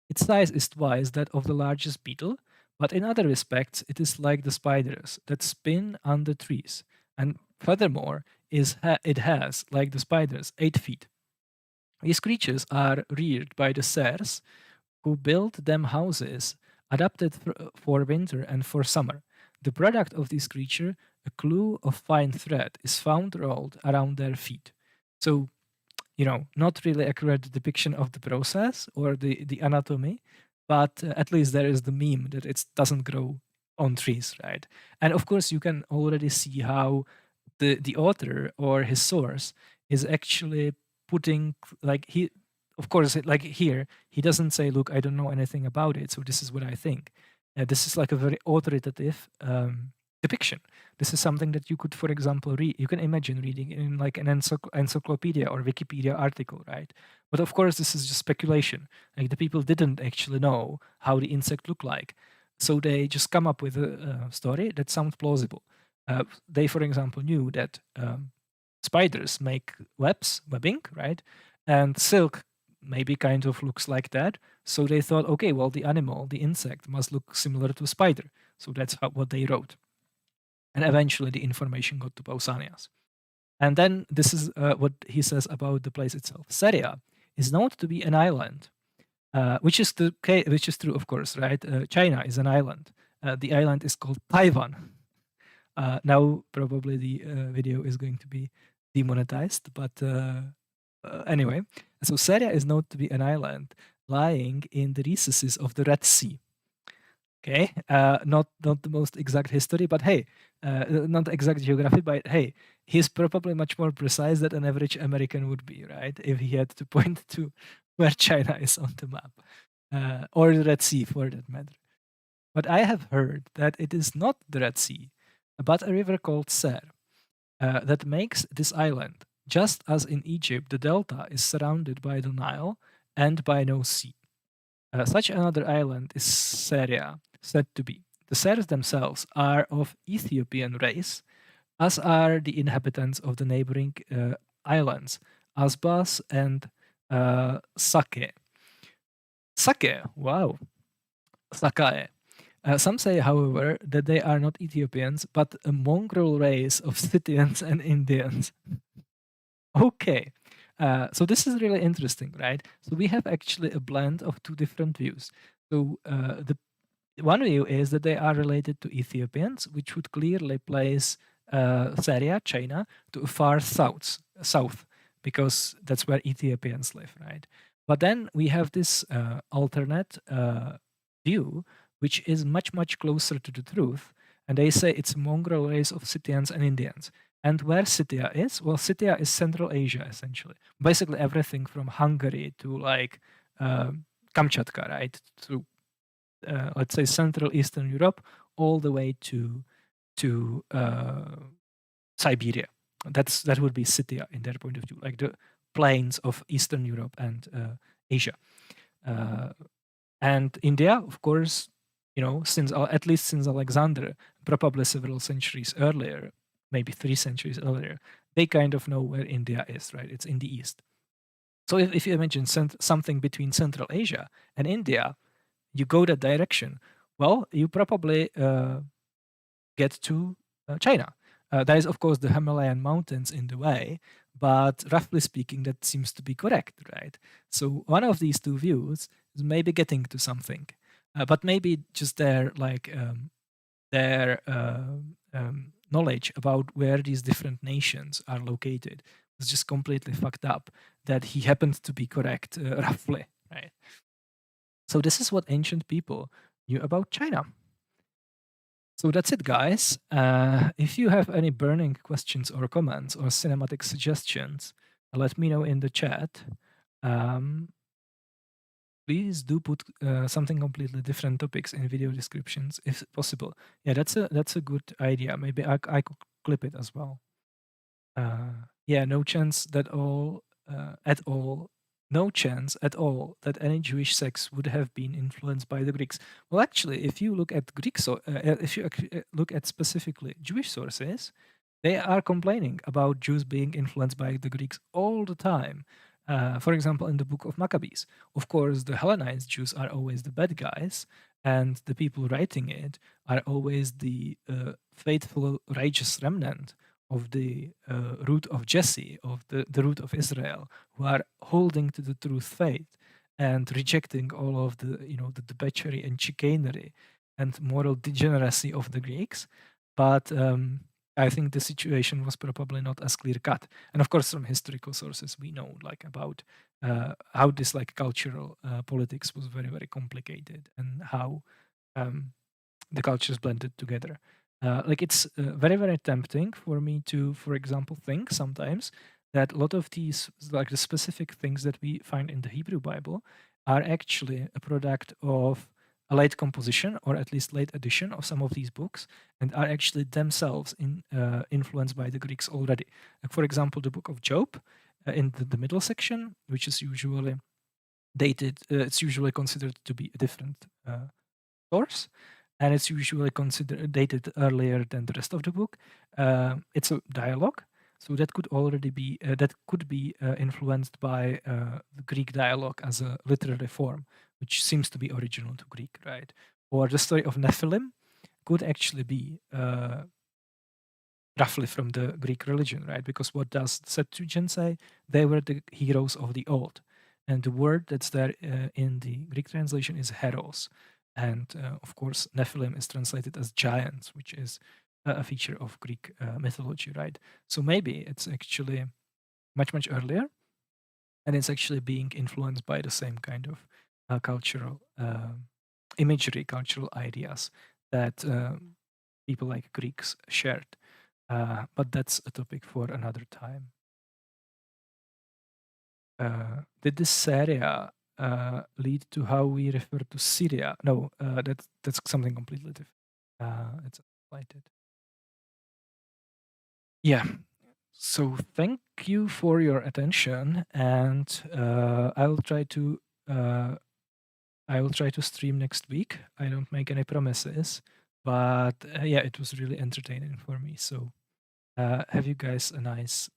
A: Its size is twice that of the largest beetle, but in other respects it is like the spiders that spin under trees. And furthermore, it has, like the spiders, 8 feet. These creatures are reared by the Ceres, who build them houses adapted for winter and for summer. The product of this creature, a clue of fine thread, is found rolled around their feet. So, not really accurate depiction of the process or the anatomy, but at least there is the meme that it doesn't grow on trees, right? And of course, you can already see how the author or his source is actually putting like he of course like here he doesn't say, look, I don't know anything about it, so this is what I think. This is like a very authoritative depiction. This is something that you could, for example, read. You can imagine reading in like an encyclopedia or Wikipedia article, right? But of course this is just speculation. Like the people didn't actually know how the insect looked like, so they just come up with a story that sounds plausible. They, for example, knew that spiders make webbing, right? And silk maybe kind of looks like that. So they thought, okay, well, the animal, the insect, must look similar to a spider. So that's what they wrote. And eventually the information got to Pausanias. And then this is what he says about the place itself. Syria is known to be an island, which is true, of course, right? China is an island. The island is called Taiwan. Now, probably the video is going to be demonetized, but anyway. So Syria is known to be an island lying in the recesses of the Red Sea. Okay, not the most exact history, but hey, not exact geography, but hey, he's probably much more precise than an average American would be, right? If he had to point to where China is on the map, or the Red Sea for that matter. But I have heard that it is not the Red Sea, but a river called Ser that makes this island. Just as in Egypt, the delta is surrounded by the Nile and by no sea. Such another island is Syria, said to be. The Sers themselves are of Ethiopian race, as are the inhabitants of the neighboring islands, Asbas and Sake. Sake, wow, Sakae. Some say, however, that they are not Ethiopians, but a mongrel race of Scythians and Indians. Okay. So this is really interesting, right? So we have actually a blend of two different views. So the one view is that they are related to Ethiopians, which would clearly place Syria, China, to a far south, because that's where Ethiopians live, right? But then we have this alternate view, which is much, much closer to the truth. And they say it's a mongrel race of Scythians and Indians. And where Scythia is? Well, Scythia is Central Asia, essentially. Basically everything from Hungary to like Kamchatka, right? To let's say Central Eastern Europe, all the way to Siberia. That would be Scythia in their point of view, like the plains of Eastern Europe and Asia. And India, of course, since at least since Alexander, probably several centuries earlier, maybe 3 centuries earlier, they kind of know where India is, right? It's in the east. So if you imagine something between Central Asia and India, you go that direction, well, you probably get to China. There is, of course, the Himalayan mountains in the way, but roughly speaking, that seems to be correct, right? So one of these two views is maybe getting to something, but maybe just their knowledge about where these different nations are located was just completely fucked up, that he happened to be correct roughly, right? So this is what ancient people knew about China. So that's it, guys. If you have any burning questions or comments or cinematic suggestions, let me know in the chat. Please do put something completely different topics in video descriptions if possible. Yeah, that's a good idea. Maybe I could clip it as well. Yeah, no chance that at all. No chance at all that any Jewish sects would have been influenced by the Greeks. Well, actually, if you look at if you look at specifically Jewish sources, they are complaining about Jews being influenced by the Greeks all the time. For example, in the book of Maccabees, of course, the Hellenized Jews are always the bad guys, and the people writing it are always the faithful, righteous remnant of the root of Jesse, of the root of Israel, who are holding to the truth faith and rejecting all of the the debauchery and chicanery and moral degeneracy of the Greeks. But I think the situation was probably not as clear cut. And of course, from historical sources, we know like about how this like cultural politics was very, very complicated, and how the cultures blended together. Like it's very, very tempting for me to, for example, think sometimes that a lot of these, like the specific things that we find in the Hebrew Bible, are actually a product of a late composition, or at least late addition of some of these books, and are actually themselves influenced by the Greeks already. Like for example, the book of Job in the middle section, which is usually dated, it's usually considered to be a different source, and it's usually considered dated earlier than the rest of the book. It's a dialogue, So that could already be influenced by the Greek dialogue as a literary form, which seems to be original to Greek, right? Or the story of Nephilim could actually be roughly from the Greek religion, right? Because what does Septuagint say? They were the heroes of the old. And the word that's there in the Greek translation is heros. And of course, Nephilim is translated as giants, which is a feature of Greek mythology, right? So maybe it's actually much, much earlier. And it's actually being influenced by the same kind of cultural imagery, cultural ideas that people like Greeks shared. But that's a topic for another time. Did this area lead to how we refer to Syria? No, that's something completely different. It's highlighted. Yeah. So thank you for your attention, and I will try to stream next week. I don't make any promises, but yeah, it was really entertaining for me. So have you guys a nice